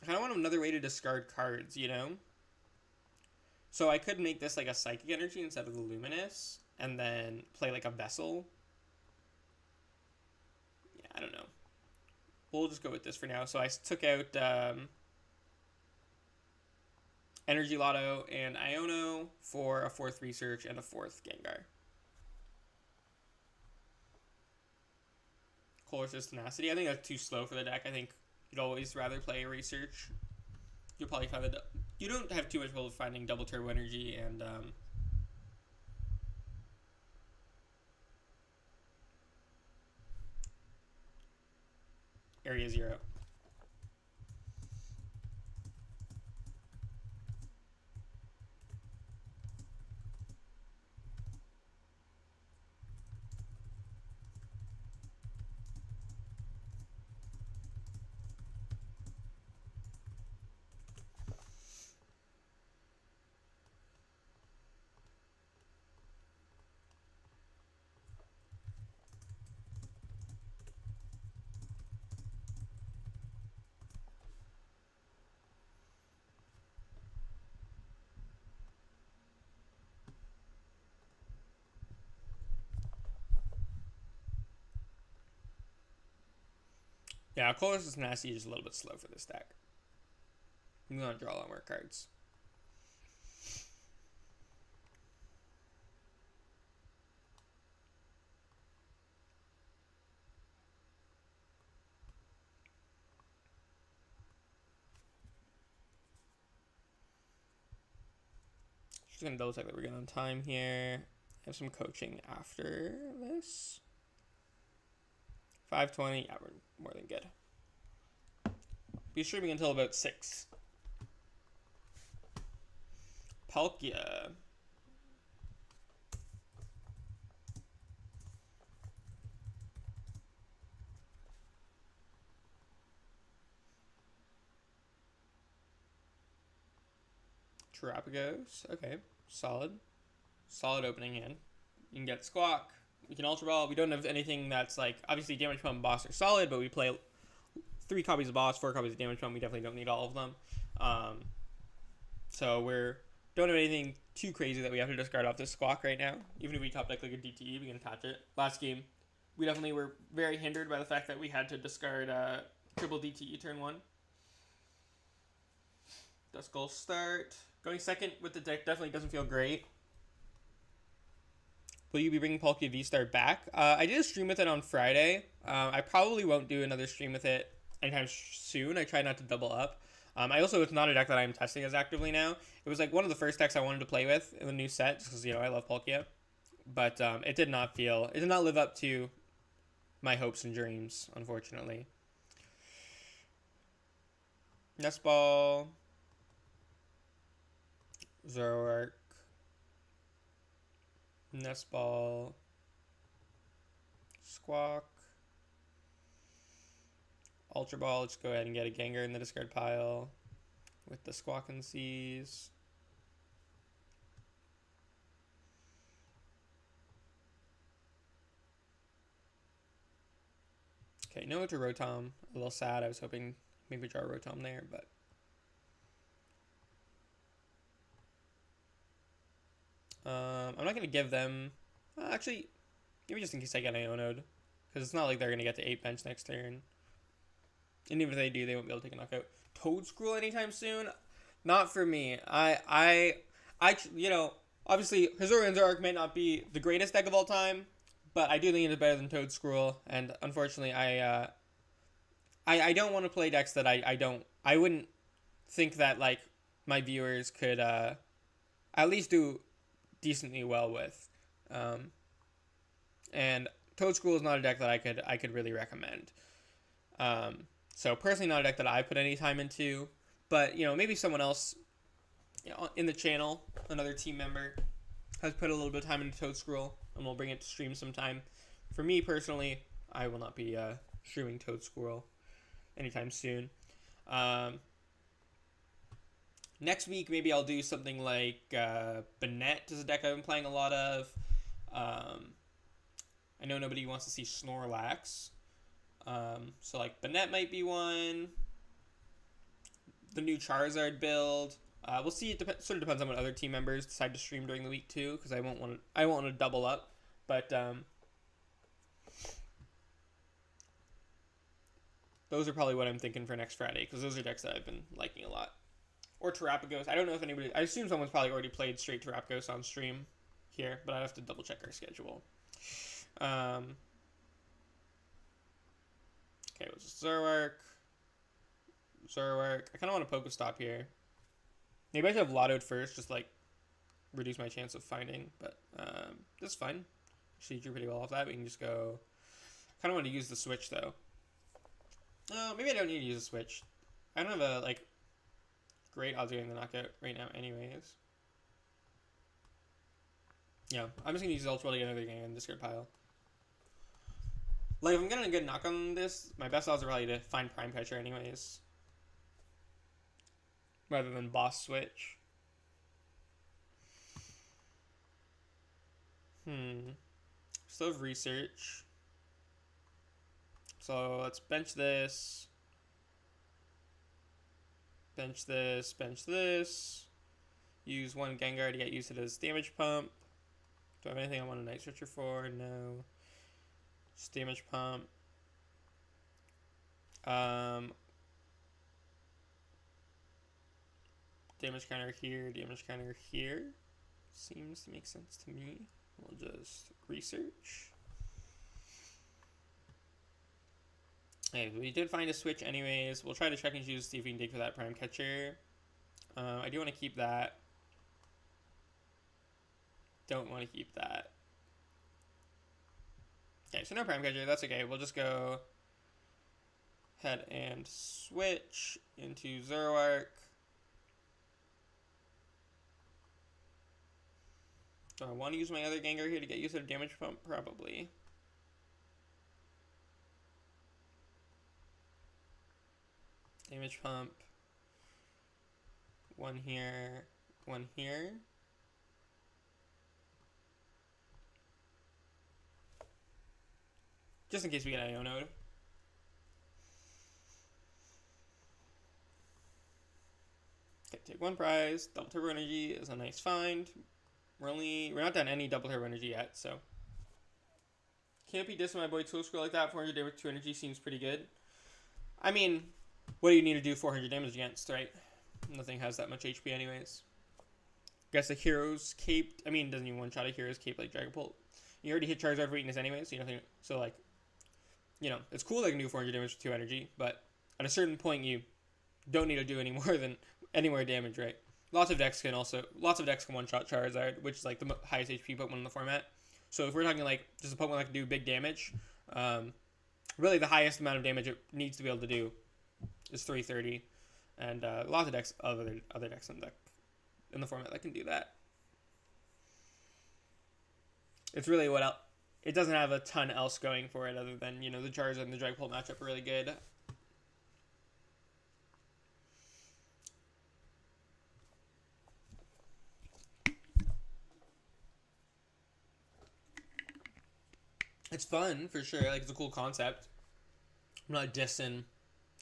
I kind of want another way to discard cards, you know? So I could make this like a Psychic Energy instead of the Luminous, and then play like a Vessel. Yeah, I don't know. We'll just go with this for now. So I took out Energy Loto and Iono for a 4th Research and a 4th Gengar. Colossus Tenacity. I think that's too slow for the deck. I think you'd always rather play a Research. You'll probably find that you don't have too much trouble finding double turbo energy and Area Zero. Yeah, Colossus Tenacity is a little bit slow for this deck. I'm going to draw a lot more cards. Just going to double check that we're getting on time here. I have some coaching after this. 5:20, yeah, we're more than good. Be streaming until about 6. Palkia. Terapagos, okay, solid opening hand. You can get Squawk. We can Ultra Ball. We don't have anything that's like, obviously Damage Pump and Boss are solid, but we play 3 copies of Boss, 4 copies of Damage Pump. We definitely don't need all of them. So don't have anything too crazy that we have to discard off this Squawk right now. Even if we top deck like a DTE, we can attach it. Last game, we definitely were very hindered by the fact that we had to discard Triple DTE turn 1. Duskull start. Going second with the deck definitely doesn't feel great. Will you be bringing Palkia V-Star back? I did a stream with it on Friday. I probably won't do another stream with it anytime soon. I try not to double up. It's not a deck that I'm testing as actively now. It was like one of the first decks I wanted to play with in the new set, just because, you know, I love Palkia. But it did not live up to my hopes and dreams, unfortunately. Nest Ball. Zoroark. Nest Ball. Squawk. Ultra Ball. Let's go ahead and get a Gengar in the discard pile with the Squawk and Seas. Okay, no to Rotom. A little sad. I was hoping maybe draw Rotom there, but I'm not going to give them... actually, maybe just in case I get Iono'd. Because it's not like they're going to get to 8 bench next turn. And even if they do, they won't be able to take a knockout. Toedscruel anytime soon? Not for me. You know, obviously, Hisuian Zoroark may not be the greatest deck of all time, but I do think it's better than Toedscruel. And unfortunately, I don't want to play decks that I wouldn't think that, like, my viewers could at least do decently well with. And Toedscruel is not a deck that I could really recommend. So personally, not a deck that I put any time into, but, you know, maybe someone else, you know, in the channel, another team member, has put a little bit of time into Toedscruel, and we'll bring it to stream sometime. For me personally, I will not be streaming Toedscruel anytime soon. Next week, maybe I'll do something like Banette is a deck I've been playing a lot of. I know nobody wants to see Snorlax. So, like, Banette might be one. The new Charizard build. We'll see. It sort of depends on what other team members decide to stream during the week, too, because I won't want to double up. But those are probably what I'm thinking for next Friday, because those are decks that I've been liking a lot. Or Terapagos. I don't know if anybody... I assume someone's probably already played straight Terapagos on stream here, but I'd have to double check our schedule. Okay, it was Zoroark. I kind of want to Pokestop here. Maybe I should have Lottoed first, just, like, reduce my chance of finding, but this is fine. Actually, drew pretty well off that. We can just go... I kind of want to use the Switch, though. Maybe I don't need to use a Switch. I don't have a, like, great odds of getting the knockout right now anyways. Yeah, I'm just going to use Ultra Ball to get another game in the discard pile. Like, if I'm getting a good knock on this, my best odds are probably to find Prime Catcher anyways. Rather than Boss Switch. Still have Research. So, let's bench this. Bench this. Use one Gengar to get used to this Damage Pump. Do I have anything I want a Night Stretcher for? No. Just Damage Pump. Damage counter here. Seems to make sense to me. We'll just research. Hey, we did find a Switch anyways. We'll try to Trekking Shoes, see if we can dig for that Prime Catcher. I do want to keep that. Don't want to keep that. Okay, so no Prime Catcher. That's okay. We'll just go ahead and switch into Zoroark. Do I want to use my other Gengar here to get used to the Damage Pump? Probably. Damage Pump. One here. One here. Just in case we get Iono'd. Okay, take one prize. Double Turbo Energy is a nice find. We're not done any Double Turbo Energy yet, so. Can't be dissing my boy Toedscruel like that. 400 damage, 2 energy seems pretty good. I mean, what do you need to do 400 damage against, right? Nothing has that much HP anyways. Guess a Hero's Cape, I mean, doesn't even one-shot a Hero's Cape like Dragapult. You already hit Charizard for weakness anyways, so you don't think, so like, you know, it's cool they can do 400 damage with 2 energy, but at a certain point you don't need to do any more than any more damage, right? Lots of decks can one-shot Charizard, which is like the highest HP Pokemon in the format. So if we're talking like just a Pokemon that can do big damage, really the highest amount of damage it needs to be able to do is 330, and lots of decks, other decks in the format that can do that. It's really what else. It doesn't have a ton else going for it other than, you know, the Charizard and the Dragapult matchup are really good. It's fun, for sure. Like, it's a cool concept. I'm not dissing,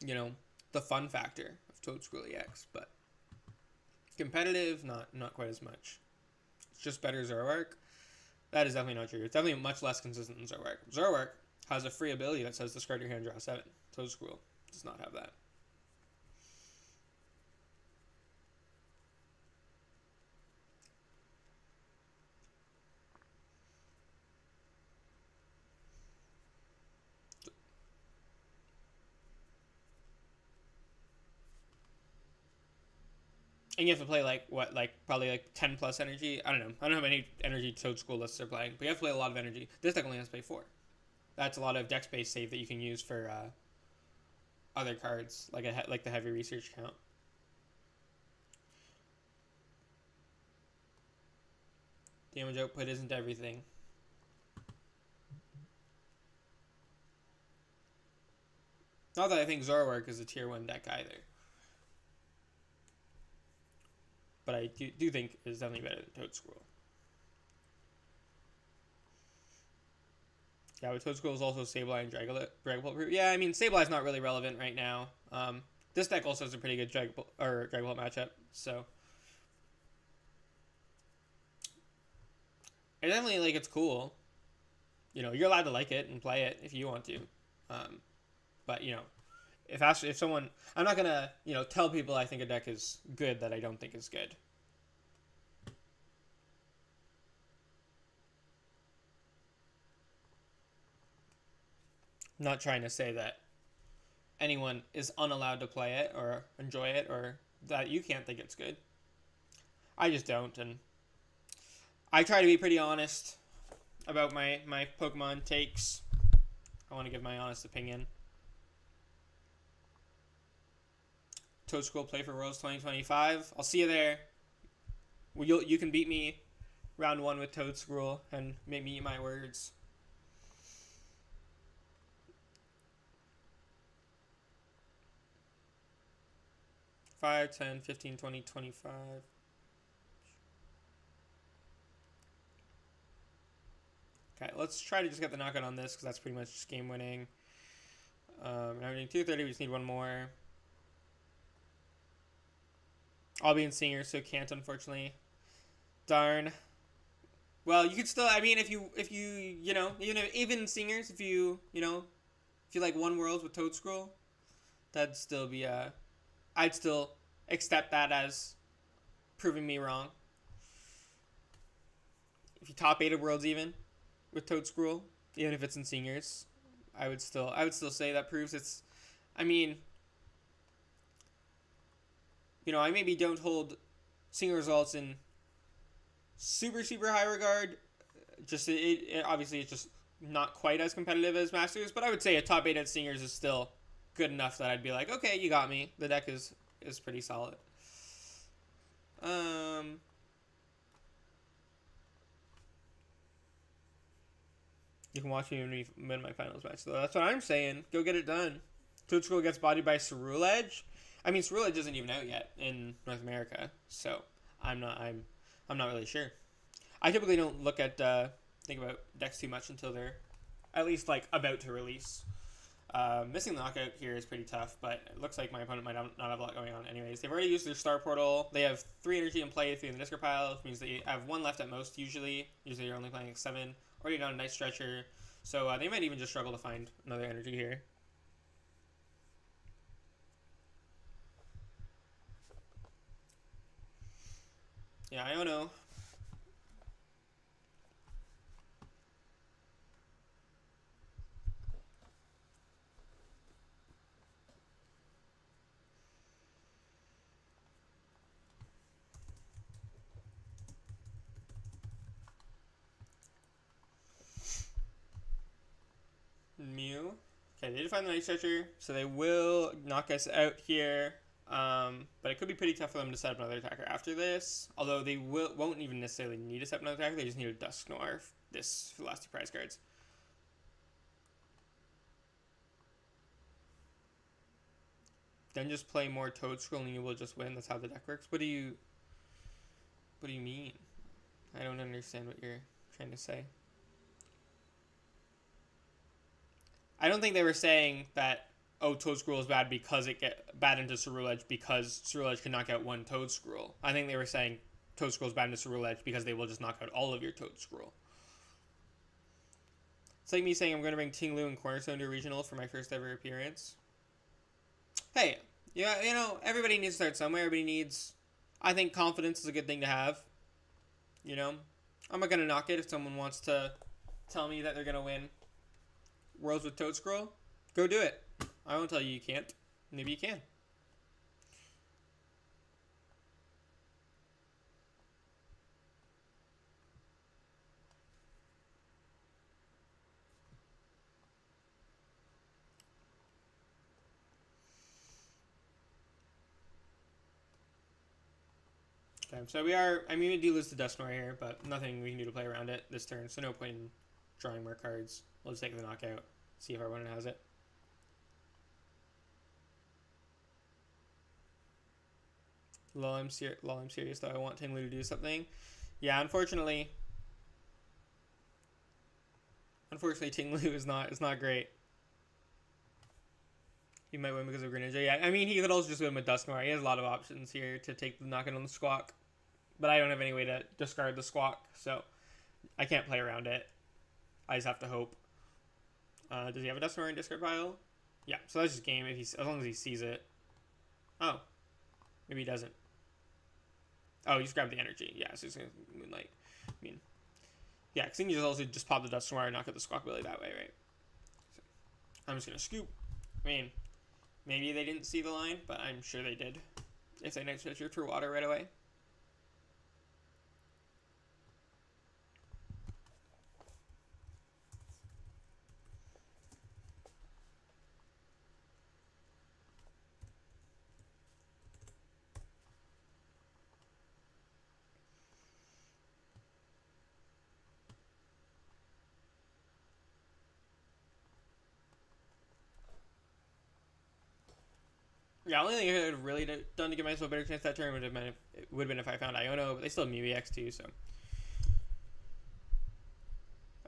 you know, the fun factor of Toedscool EX, but competitive, not quite as much. It's just better Zoroark. That is definitely not true. It's definitely much less consistent than Zoroark. Zoroark has a free ability that says discard your hand, draw 7. Toedscool does not have that. And you have to play like what, like probably like 10 plus energy. I don't know how many energy Toedscool lists are playing, but you have to play a lot of energy. This deck only has to play 4. That's a lot of deck space save that you can use for other cards, like the heavy research count. Damage output isn't everything. Not that I think Zoroark is a tier 1 deck either. But I do think it's definitely better than Toedscool. Yeah, but Toedscool is also Sableye and Dragapult. Yeah, I mean, Sableye's not really relevant right now. This deck also has a pretty good Dragapult matchup, so I definitely like, it's cool. You know, you're allowed to like it and play it if you want to. But, you know, if someone, I'm not gonna, you know, tell people I think a deck is good that I don't think is good. I'm not trying to say that anyone is unallowed to play it or enjoy it or that you can't think it's good. I just don't, and I try to be pretty honest about my Pokemon takes. I want to give my honest opinion. Toedscool play for Worlds 2025. I'll see you there. You can beat me round 1 with Toedscool and make me eat my words. $5, $10, $15, $20, $25. Okay, let's try to just get the knockout on this because that's pretty much just game winning. Now we're doing 230. We just need one more. I'll be in Singer, so can't, unfortunately. Darn. Well, you could still, I mean, if you you know, even Singers, if you like won Worlds with Toedscool, that'd still be I'd still accept that as proving me wrong. If you top 8 of Worlds even with Toedscool, even if it's in Singers, I would still say that proves it's, I mean, you know, I maybe don't hold Singer results in super high regard. Just it obviously it's just not quite as competitive as Masters, but I would say a top 8 at Singers is still good enough that I'd be like, okay, you got me. The deck is pretty solid. You can watch me win my finals match, though. That's what I'm saying. Go get it done. Toedscool gets bodied by Ceruledge. I mean, Ceruledge isn't even out yet in North America, so I'm not really sure. I typically don't look at think about decks too much until they're at least like about to release. Missing the knockout here is pretty tough, but it looks like my opponent might not have a lot going on anyways. They've already used their Star Portal. They have 3 energy in play, 3 in the discard pile, which means they have 1 left at most usually. Usually you're only playing like 7. Already down a Night Stretcher. So they might even just struggle to find another energy here. Yeah, I don't know. Mew. Okay, they did find the Night Stretcher, so they will knock us out here. But it could be pretty tough for them to set up another attacker after this. Although they won't even necessarily need to set up another attacker, they just need a Dusknoir this for the last two prize cards. Then just play more Toadscroll and you will just win. That's how the deck works. What do you mean? I don't understand what you're trying to say. I don't think they were saying that, oh, Toadscroll is bad because it get bad into Ceruledge because Ceruledge can knock out one Toadscroll. I think they were saying Toadscroll is bad into Ceruledge because they will just knock out all of your Toadscroll. It's like me saying I'm going to bring Ting-Lu and Cornerstone to a regional for my first ever appearance. Hey, yeah, you know, everybody needs to start somewhere. Everybody needs, I think confidence is a good thing to have. You know, I'm not going to knock it if someone wants to tell me that they're going to win Worlds with Toadscroll. Go do it. I won't tell you you can't. Maybe you can. Okay, so we are, I mean, we do lose the Dusknoir here, but nothing we can do to play around it this turn, so no point in drawing more cards. We'll just take the knockout, see if our opponent has it. Lol, I'm serious though. I want Ting-Lu to do something. Yeah, unfortunately, Ting-Lu is not great. He might win because of Greninja. Yeah, I mean, he could also just win with Dusknoir. He has a lot of options here to take the knockout on the Squawk, but I don't have any way to discard the Squawk, so I can't play around it. I just have to hope. Does he have a Dusknoir in discard pile? Yeah, so that's just game if as long as he sees it. Oh, maybe he doesn't. Oh, he just grabbed the energy. Yeah, so he's gonna Moonlight. I mean, yeah, because he can just also just pop the Dusknoir and knock out the Squawkabilly that way, right? So I'm just gonna scoop. I mean, maybe they didn't see the line, but I'm sure they did. If they Night Stretcher through water right away. Yeah, only thing I could have really done to give myself a better chance that turn would have been if I found Iono, but they still have MEW EX too, so.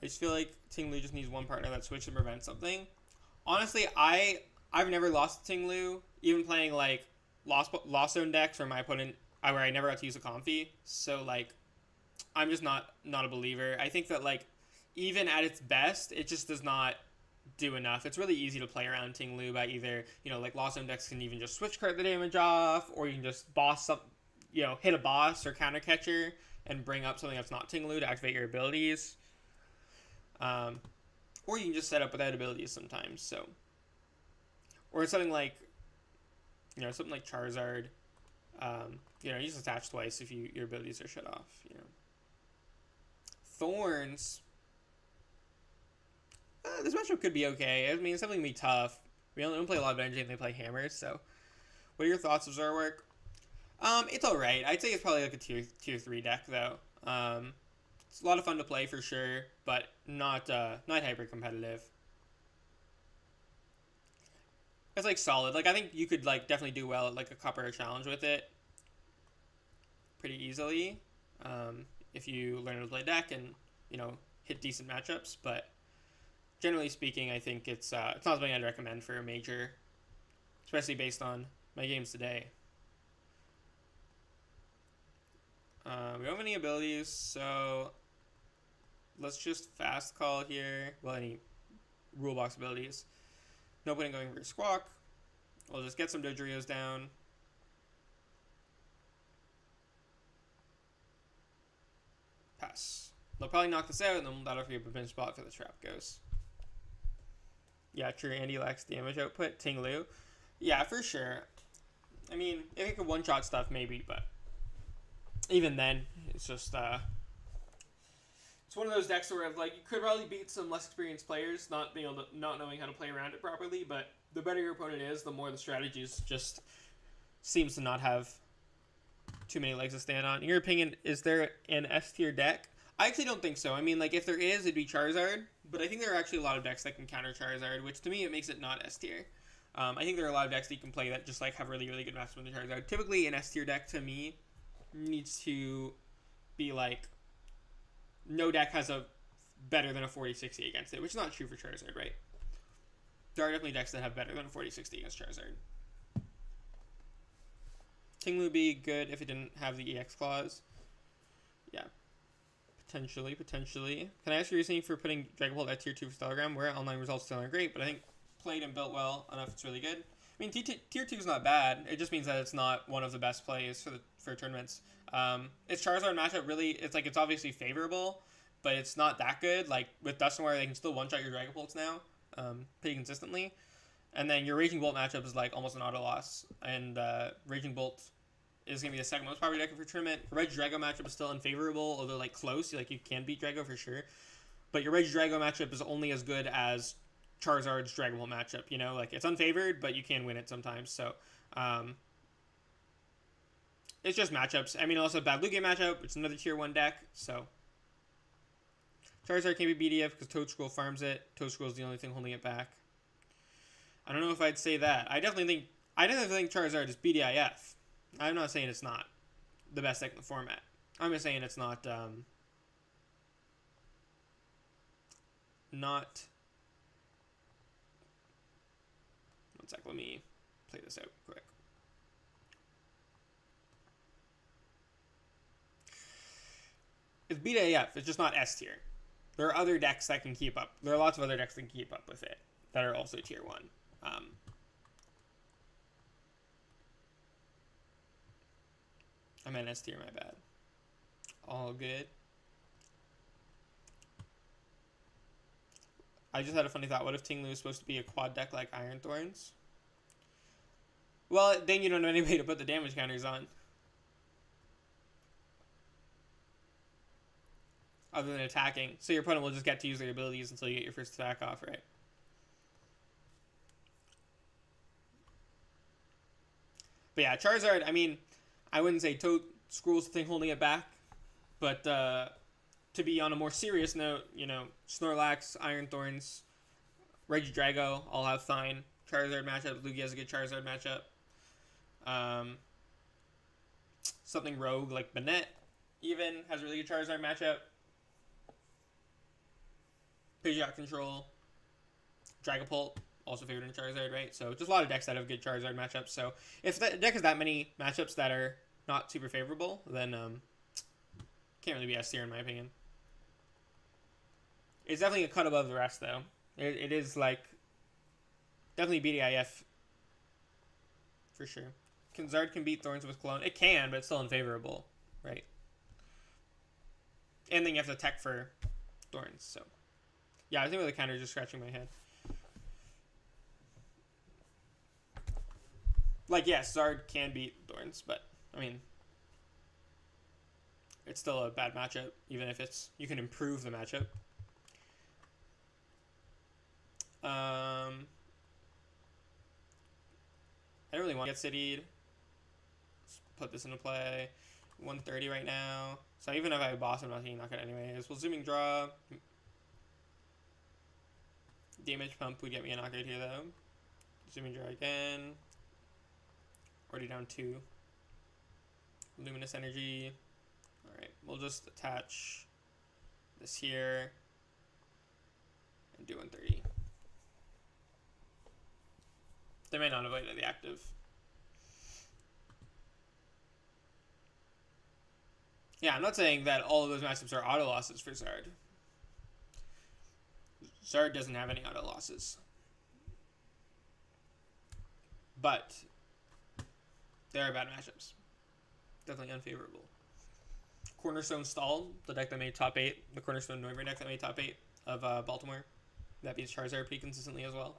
I just feel like Ting-Lu just needs one partner that switch to prevent something. Honestly, I've never lost to Ting-Lu, even playing like lost zone decks where my opponent where I never got to use a Comfy. So like, I'm just not a believer. I think that like, even at its best, it just does not do enough. It's really easy to play around Ting-Lu by either, you know, like lost zone decks can even just switch card the damage off, or you can just boss some, you know, hit a boss or counter catcher and bring up something that's not Ting-Lu to activate your abilities. Or you can just set up without abilities sometimes. So, or something like, you know, something like Charizard. You know, you just attach twice if your abilities are shut off. You know, Thorns. This matchup could be okay. I mean, it's definitely gonna be tough. We don't play a lot of energy and they play hammers. So, what are your thoughts of Zoroark? It's all right. I'd say it's probably like a tier 3 deck though. It's a lot of fun to play for sure, but not hyper competitive. It's like solid. Like I think you could like definitely do well at like a copper challenge with it pretty easily, if you learn how to play deck and, you know, hit decent matchups. But generally speaking, I think it's not something I'd recommend for a major, especially based on my games today. We don't have any abilities, so let's just fast call here. Well, any rule box abilities. No point in going for Squawk. We'll just get some Dodrios down. Pass. They'll probably knock this out, and then that'll free up a bench spot for the Terapagos. Yeah, true. Andy lacks damage output. Tinglu. Yeah, for sure. I mean, if it could one-shot stuff, maybe, but even then, it's just it's one of those decks where like you could probably beat some less experienced players, not knowing how to play around it properly. But the better your opponent is, the more the strategies just seems to not have too many legs to stand on. In your opinion, is there an S tier deck? I actually don't think so. I mean, like if there is, it'd be Charizard. But I think there are actually a lot of decks that can counter Charizard, which to me it makes it not S tier. I think there are a lot of decks that you can play that just like have really, really good matchups with the Charizard. Typically, an S tier deck to me needs to be like no deck has a better than a 40-60 against it, which is not true for Charizard, right? There are definitely decks that have better than a 40-60 against Charizard. Tinglu would be good if it didn't have the EX clause. Yeah. Potentially. Can I ask your reasoning for putting Dragon Ball at tier 2 for Telegram, where online results still aren't great, but I think played and built well enough it's really good. I mean, tier 2 is not bad. It just means that it's not one of the best plays for tournaments. Its Charizard matchup really, it's obviously favorable, but it's not that good. Like with Dusknoir, they can still one-shot your Dragon Bolts now pretty consistently. And then your Raging Bolt matchup is like almost an auto loss. And Raging Bolt is going to be the second most popular deck for tournament. Your Regidrago matchup is still unfavorable, although like close. Like you can beat Drago for sure. But your Regidrago matchup is only as good as Charizard's Dragon Ball matchup, you know? Like it's unfavored, but you can win it sometimes. So it's just matchups. I mean, also bad Lugia matchup, which is another tier 1 deck. So Charizard can't be BDF because Toadscroll farms it. Toadscroll is the only thing holding it back. I don't know if I'd say that. I definitely think Charizard is BDIF. I'm not saying it's not the best deck in the format. I'm just saying it's not one sec, let me play this out quick. It's BDIF, it's just not S tier. There are other decks that can keep up. There are lots of other decks that can keep up with it that are also tier 1. I meant S tier, my bad. All good. I just had a funny thought. What if Tinglu is supposed to be a quad deck like Iron Thorns? Well, then you don't have any way to put the damage counters on. Other than attacking. So your opponent will just get to use their abilities until you get your first attack off, right? But yeah, Charizard, I mean, I wouldn't say Toadscroll's the thing holding it back. But to be on a more serious note, you know, Snorlax, Iron Thorns, Regidrago all have fine Charizard matchup. Lugia has a good Charizard matchup. Something rogue like Banette even has a really good Charizard matchup. Pidgeot Control, Dragapult, also favored in Charizard, right? So just a lot of decks that have good Charizard matchups. So if the deck has that many matchups that are not super favorable, then can't really be S tier in my opinion. It's definitely a cut above the rest, though. It is like definitely BDIF for sure. Zard can beat Thorns with Clone. It can, but it's still unfavorable, right? And then you have to tech for Thorns, so. Yeah, I think with the counter, just scratching my head. Like, yes, Zard can beat Thorns, but, I mean, it's still a bad matchup, even if you can improve the matchup. I don't really want to get citied. Let's put this into play. 130 right now. So even if I have a boss, I'm not going to knock it anyways. We'll zooming draw. Damage Pump would get me a knockout here, though. Zooming draw again. Already down 2. Luminous Energy. Alright, we'll just attach this here. And do 130. They may not avoid the active. Yeah, I'm not saying that all of those matchups are auto losses for Zard. Zard doesn't have any auto losses. But there are bad matchups. Definitely unfavorable. Cornerstone Stall, the deck that made top 8, the Cornerstone Noivern deck that made top 8 of Baltimore. That beats Charizard pretty consistently as well.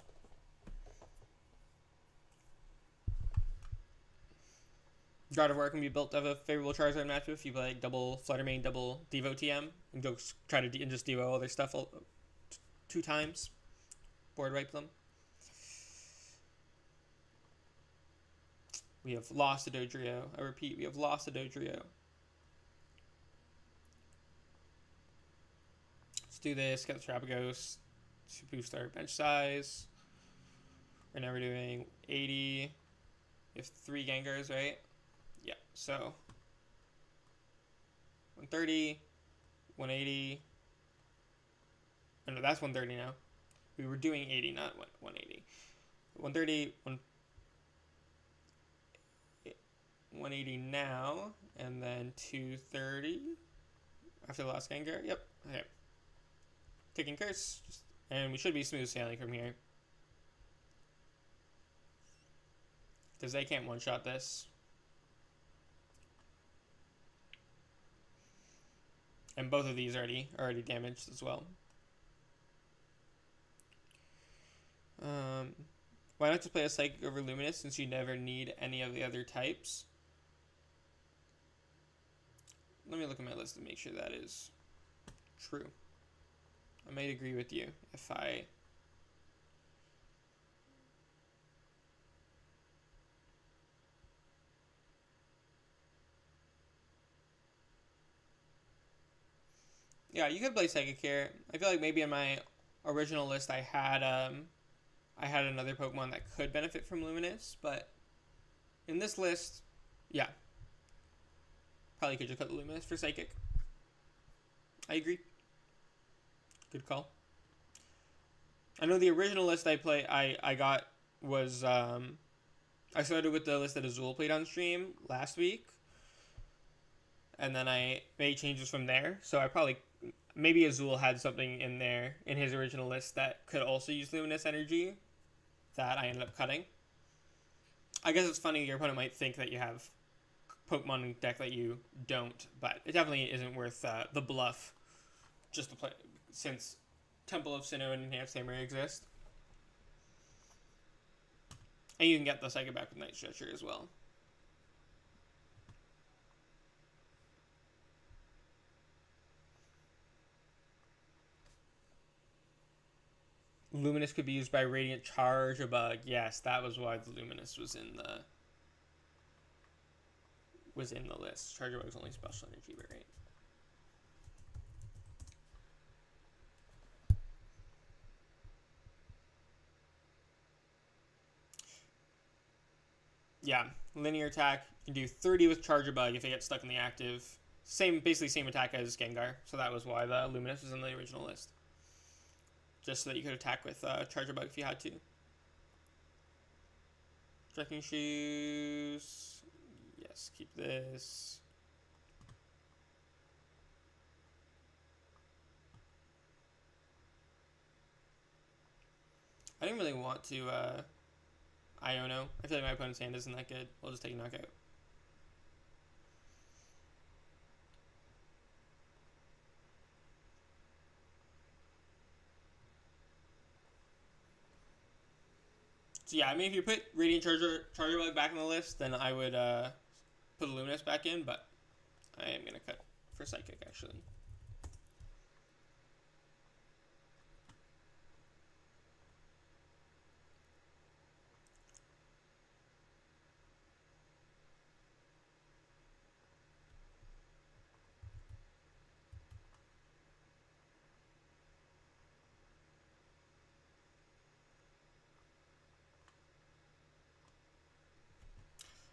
God of War can be built to have a favorable Charizard matchup if you play like double Flutter Mane, double Devo TM, and go try to just Devo all their stuff 2 times. Board wipe them. We have lost a Dodrio. I repeat, we have lost a Dodrio. Let's do this. Get the Terapagos to boost our bench size. Right now we're doing 80. We have 3 Gengars, right? Yeah, so 130, 180. Oh, no, that's 130 now. We were doing 80, not 180. 130, 180 now, and then 230 after the last Gengar. Yep, okay. Taking Curse, and we should be smooth sailing from here. Because they can't one-shot this. And both of these already damaged as well. Why not just play a Psychic over Luminous since you never need any of the other types? Let me look at my list and make sure that is true. I might agree with you if I... Yeah, you could play Psychic here. I feel like maybe in my original list I had another Pokemon that could benefit from Luminous, but in this list, yeah. Probably could just cut the Luminous for Psychic. I agree. Good call. I know the original list I got was I started with the list that Azul played on stream last week. And then I made changes from there. So I probably maybe Azul had something in there in his original list that could also use Luminous Energy that I ended up cutting. I guess it's funny your opponent might think that you have Pokemon in the deck that you don't, but it definitely isn't worth the bluff just to play, since Temple of Sinnoh and Enhanced Hammer exist. And you can get the Psychic back with Night Stretcher as well. Luminous could be used by Radiant Charge or Bug. Yes, that was why the Luminous was in the list. Charger Bug is only special energy, but right. Yeah, linear attack. You can do 30 with Charger Bug if it gets stuck in the active. Basically same attack as Gengar. So that was why the Luminous was in the original list. Just so that you could attack with Charger Bug if you had to. Trekking Shoes. Yes, keep this. I didn't really want to Iono. I feel like my opponent's hand isn't that good. We'll just take a knockout. So yeah, I mean, if you put Radiant Charger Bug back in the list, then I would put Luminous back in, but I am going to cut for Psychic, actually.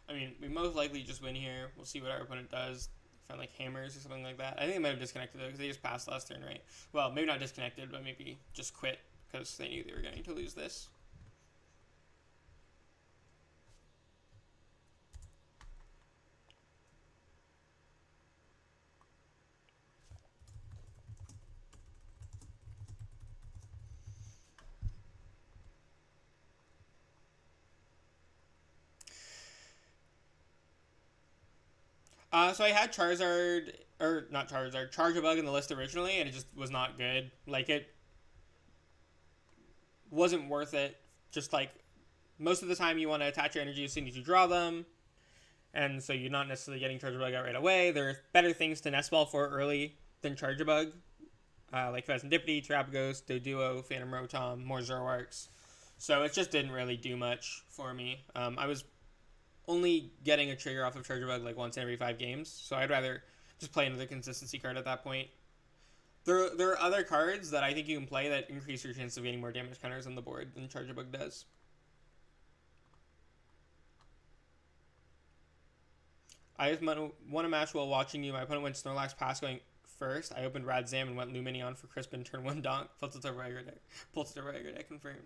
I mean, we most likely just win here. We'll see what our opponent does. Find like hammers or something like that. I think they might have disconnected though because they just passed last turn, right? Well, maybe not disconnected, but maybe just quit because they knew they were going to lose this. So I had Charizard, or not Charizard, Charjabug in the list originally, and it just was not good. Like, it wasn't worth it. Just like, most of the time you want to attach your energy as soon as you draw them, and so you're not necessarily getting Charjabug out right away. There are better things to Nest Ball for early than Charjabug, like Fezandipiti, Terapagos, Doduo, Fan Rotom, more Zoroarks. So it just didn't really do much for me. I was only getting a trigger off of Charjabug like once every 5 games, so I'd rather just play another consistency card at that point. There are other cards that I think you can play that increase your chance of getting more damage counters on the board than Charjabug does. I just won a match while watching you. My opponent went Snorlax Pass going first. I opened Radzam and went Lumineon for Crispin, turn 1 Donk. Pulled it to regular deck, confirmed.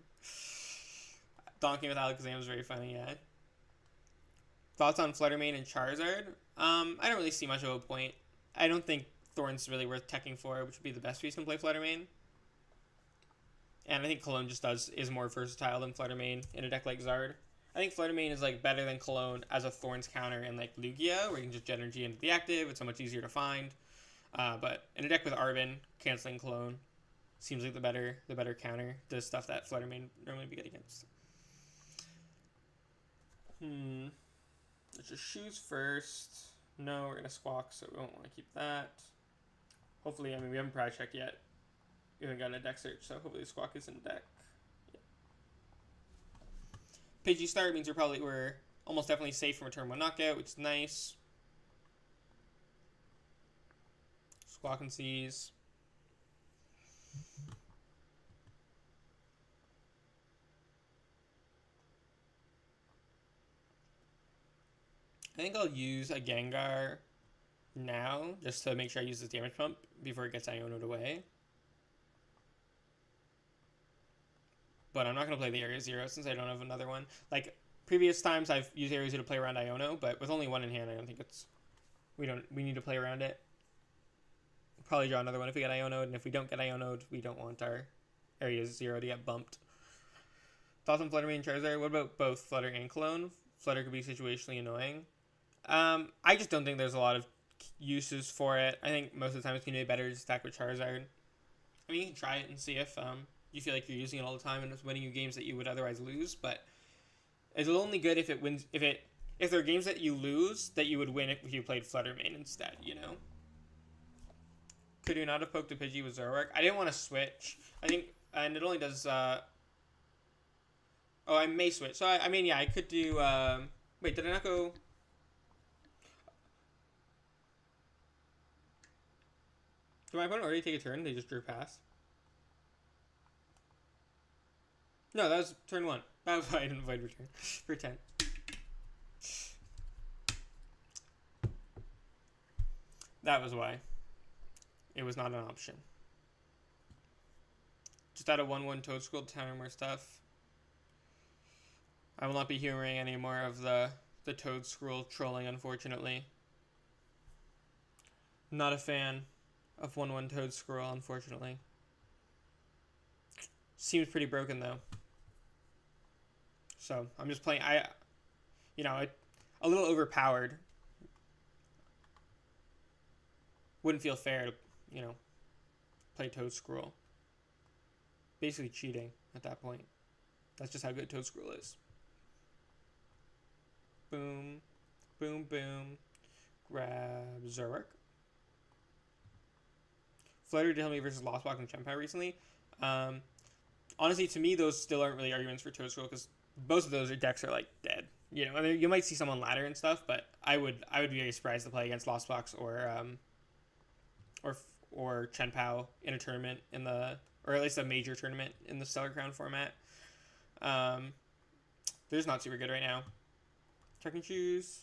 Donking with Alakazam is very funny, yeah. Thoughts on Fluttermane and Charizard? I don't really see much of a point. I don't think Thorn's really worth teching for, which would be the best reason to play Fluttermane. And I think Cologne just is more versatile than Fluttermane in a deck like Zard. I think Fluttermane is like better than Cologne as a Thorns counter in like Lugia, where you can just jet energy into the active. It's so much easier to find. But in a deck with Arven, canceling Cologne seems like the better counter to stuff that Fluttermane normally be good against. Let's just Shoes first. No, we're gonna Squawk, so we won't want to keep that. Hopefully, I mean, we haven't prize checked yet. We haven't gotten a deck search, so hopefully the Squawk is in deck. Yeah. Pidgey start means we're almost definitely safe from a turn 1 knockout, which is nice. Squawk and Seize. I think I'll use a Gengar now, just to make sure I use this Damage Pump before it gets Iono'd away. But I'm not going to play the Area Zero since I don't have another one. Like, previous times I've used Area Zero to play around Iono, but with only 1 in hand, I don't think it's... We need to play around it. We'll probably draw another one if we get Iono'd, and if we don't get Iono'd, we don't want our Area Zero to get bumped. Thoughts on Fluttermane and Charizard? What about both Flutter and Cologne? Flutter could be situationally annoying. I just don't think there's a lot of uses for it. I think most of the time it's going to be better to stack with Charizard. I mean, you can try it and see if you feel like you're using it all the time and it's winning you games that you would otherwise lose, but it's only good if it wins, if there are games that you lose that you would win if you played Fluttermane instead, you know? Could you not have poked a Pidgey with Zoroark? I didn't want to switch. I think, and it only does, oh, I may switch. So, I mean, yeah, I could do, wait, did I not go... Did my opponent already take a turn? They just drew past. No, that was turn 1. That was why I didn't avoid return. For 10. That was why. It was not an option. Just add a 1/1 Toadscroll to counter more stuff. I will not be humoring any more of the Toadscroll trolling, unfortunately. Not a fan of 1/1 Toadscroll, unfortunately. Seems pretty broken, though. So, I'm just playing... a little overpowered. Wouldn't feel fair to, play Toadscroll. Basically cheating at that point. That's just how good Toadscroll is. Boom. Boom, boom. Grab Zoroark. Flutter did help me versus Lost Box and Chien-Pao recently. Honestly, to me, those still aren't really arguments for Toadscroll because both of those decks are like dead. I mean, you might see someone ladder and stuff, but I would be very surprised to play against Lost Box or Chien-Pao in a tournament or at least a major tournament in the Stellar Crown format. They're just not super good right now. Trekking Shoes.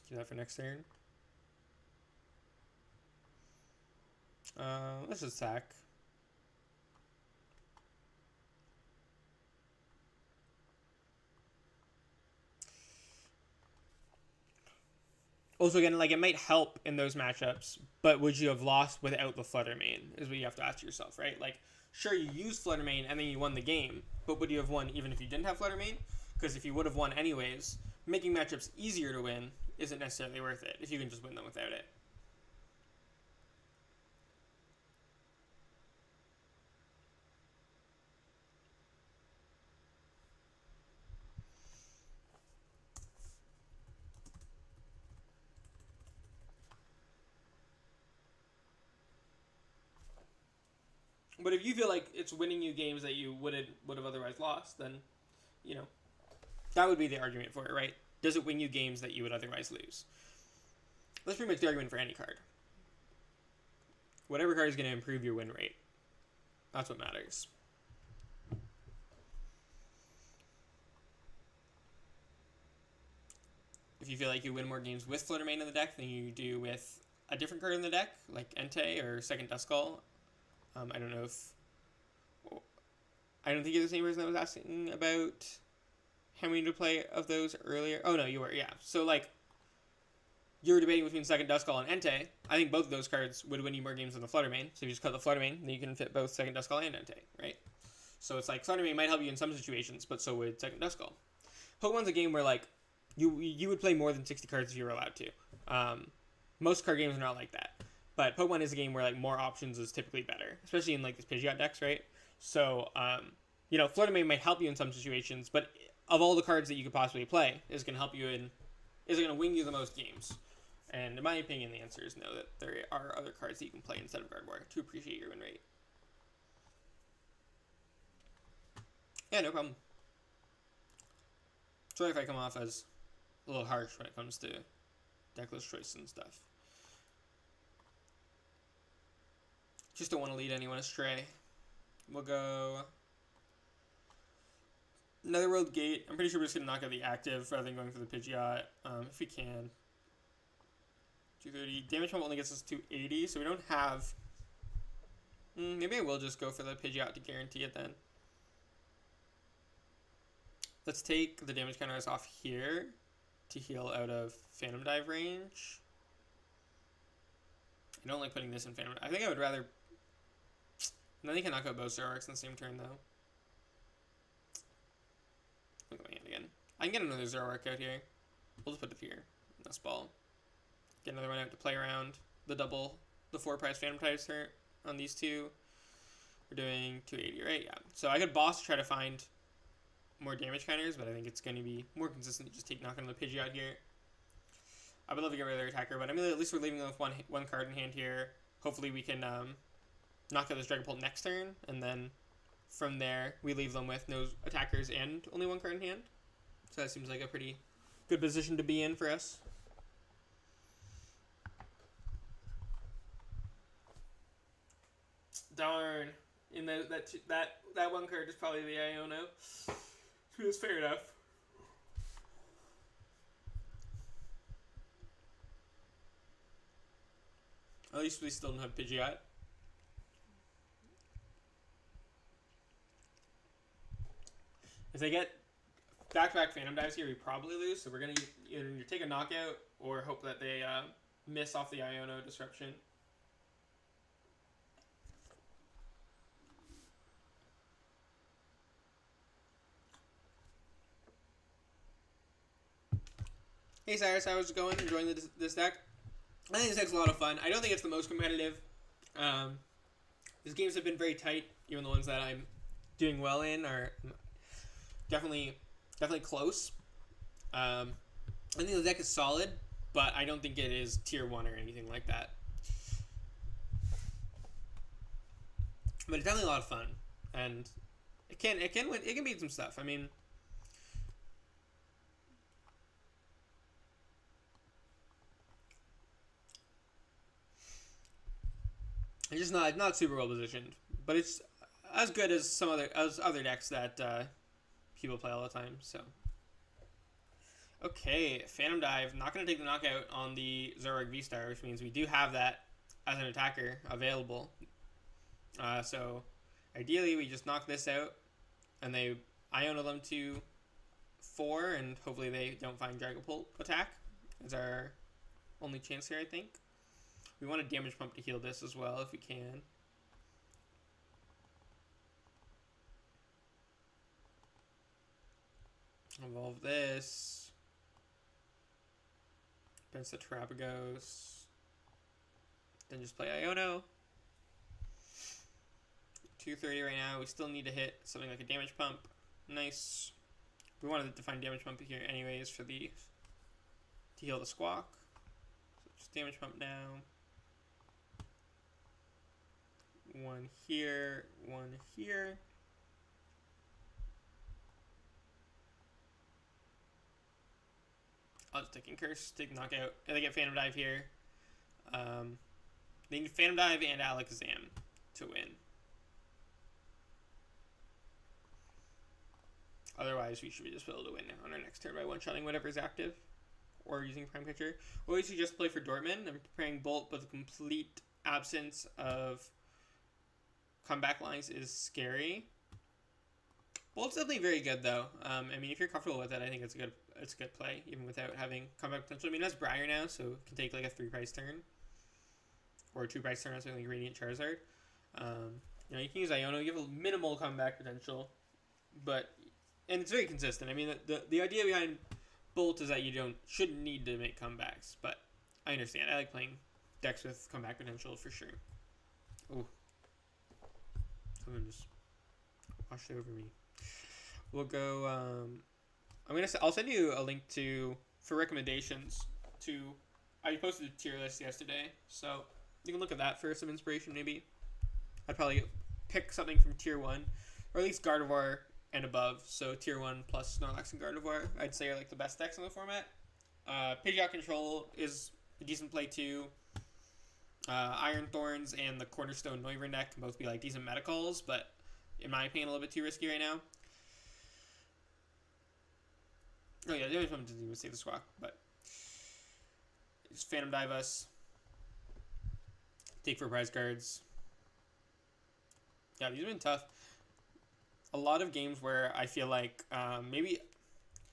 Do that for next turn. Let's just attack. Also, again, like, it might help in those matchups, but would you have lost without the Fluttermane, is what you have to ask yourself, right? Like, sure, you used Fluttermane and then you won the game, but would you have won even if you didn't have Fluttermane? Because if you would have won anyways, making matchups easier to win isn't necessarily worth it if you can just win them without it. But if you feel like it's winning you games that you would have otherwise lost, then, you know, that would be the argument for it, right? Does it win you games that you would otherwise lose? That's pretty much the argument for any card. Whatever card is going to improve your win rate. That's what matters. If you feel like you win more games with Fluttermane in the deck than you do with a different card in the deck, like Entei or Second Duskull, I don't know if... I don't think you're the same person that was asking about how many to play of those earlier. Oh, no, you were, yeah. So, like, you were debating between Second Duskull and Entei. I think both of those cards would win you more games than the Fluttermane. So if you just cut the Fluttermane, then you can fit both Second Duskull and Entei, right? So it's like, Fluttermane might help you in some situations, but so would Second Duskull. Pokemon's a game where, like, you would play more than 60 cards if you were allowed to. Most card games are not like that. But Pokemon is a game where, like, more options is typically better, especially in, like, this Pidgeot decks, right? So, you know, Fluttermane might help you in some situations, but of all the cards that you could possibly play, is going to help you in, is it going to win you the most games? And in my opinion, the answer is no, that there are other cards that you can play instead of Gardevoir to appreciate your win rate. Yeah, no problem. Sorry if I come off as a little harsh when it comes to decklist choice and stuff. Just don't want to lead anyone astray. We'll go Netherworld Gate. I'm pretty sure we're just going to knock out the active rather than going for the Pidgeot. If we can. 230. Damage Pump only gets us 280, so we don't have... maybe I will just go for the Pidgeot to guarantee it then. Let's take the damage counters off here to heal out of Phantom Dive range. I don't like putting this in Phantom Dive. I think I would rather... And then you can knock out both Zoroarks in the same turn, though. Look at my hand again. I can get another Zoroark out here. We'll just put it here. Nest Ball. Get another one out to play around. The 4-price Phantom Types turn on these two. We're doing 280, right? Yeah. So I could boss to try to find more damage counters, but I think it's going to be more consistent to just take knocking the Pidgeot here. I would love to get rid of their attacker, but I mean, at least we're leaving them with one card in hand here. Hopefully we can knock out this Dragapult next turn, and then from there we leave them with no attackers and only one card in hand. So that seems like a pretty good position to be in for us. Darn. In that one card is probably the Iono. So it's fair enough. At least we still don't have Pidgeot. If they get back-to-back Phantom Dives here, we probably lose. So we're going to either take a knockout or hope that they miss off the Iono disruption. Hey Cyrus, how's it going? Enjoying this deck? I think this deck's a lot of fun. I don't think it's the most competitive. These games have been very tight. Even the ones that I'm doing well in are definitely close. I think the deck is solid, but I don't think it is tier 1 or anything like that. But it's definitely a lot of fun, and it can beat some stuff. I mean, it's just not super well positioned, but it's as good as some other decks that people play all the time. So, okay, Phantom Dive, not going to take the knockout on the Zoroark VSTAR, which means we do have that as an attacker available. So, ideally, we just knock this out, and they Iono them to 4, and hopefully they don't find Dragapult attack. Is our only chance here, I think. We want a Damage Pump to heal this as well, if we can. Evolve this. Against the Terapagos. Then just play Iono. 230 right now. We still need to hit something like a damage pump. Nice. We wanted to find damage pump here anyways to heal the Squawk. So just damage pump now. One here, one here. I'll just take Curse, take Knockout, and they get Phantom Dive here. They need Phantom Dive and Alakazam to win. Otherwise, we should be just able to win on our next turn by one-shotting whatever is active, or using Prime Catcher. Or we should just play for Dortmund. I'm preparing Bolt, but the complete absence of comeback lines is scary. Bolt's definitely very good though. I mean, if you're comfortable with it, I think it's a good play, even without having comeback potential. I mean, it has Briar now, so it can take like a 3-price turn. Or a 2-price turn on something like Radiant Charizard. You know, you can use Iono, you have a minimal comeback potential, and it's very consistent. I mean, the idea behind Bolt is that you shouldn't need to make comebacks, but I understand. I like playing decks with comeback potential for sure. Ooh. Someone just washed over me. We'll go, I'll send you a link for recommendations I posted a tier list yesterday, so you can look at that for some inspiration maybe. I'd probably pick something from tier 1, or at least Gardevoir and above, so tier 1 plus Snorlax and Gardevoir, I'd say are like the best decks in the format. Pidgeot Control is a decent play too. Iron Thorns and the Cornerstone Noivern deck can both be like decent meta calls, but in my opinion, a little bit too risky right now. Oh yeah, the only one didn't even save the Squawk, but just Phantom Dive us. Take for prize cards. Yeah, these have been tough. A lot of games where I feel like maybe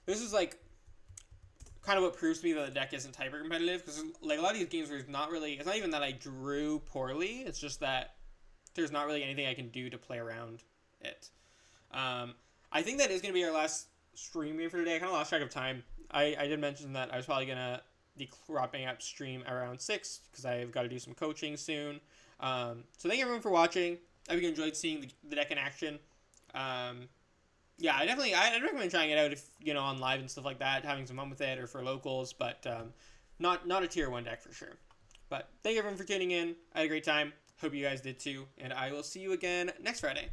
this is like kind of what proves to me that the deck isn't hyper competitive, because like a lot of these games where it's not even that I drew poorly, it's just that there's not really anything I can do to play around it. I think that is going to be our last stream game for today. I kind of lost track of time. I did mention that I was probably going to be wrapping up stream around 6 because I've got to do some coaching soon. So thank you everyone for watching. I hope you enjoyed seeing the deck in action. Yeah, I'd recommend trying it out if, on live and stuff like that, having some fun with it, or for locals, but not a tier 1 deck for sure. But thank you everyone for tuning in. I had a great time. Hope you guys did too, and I will see you again next Friday.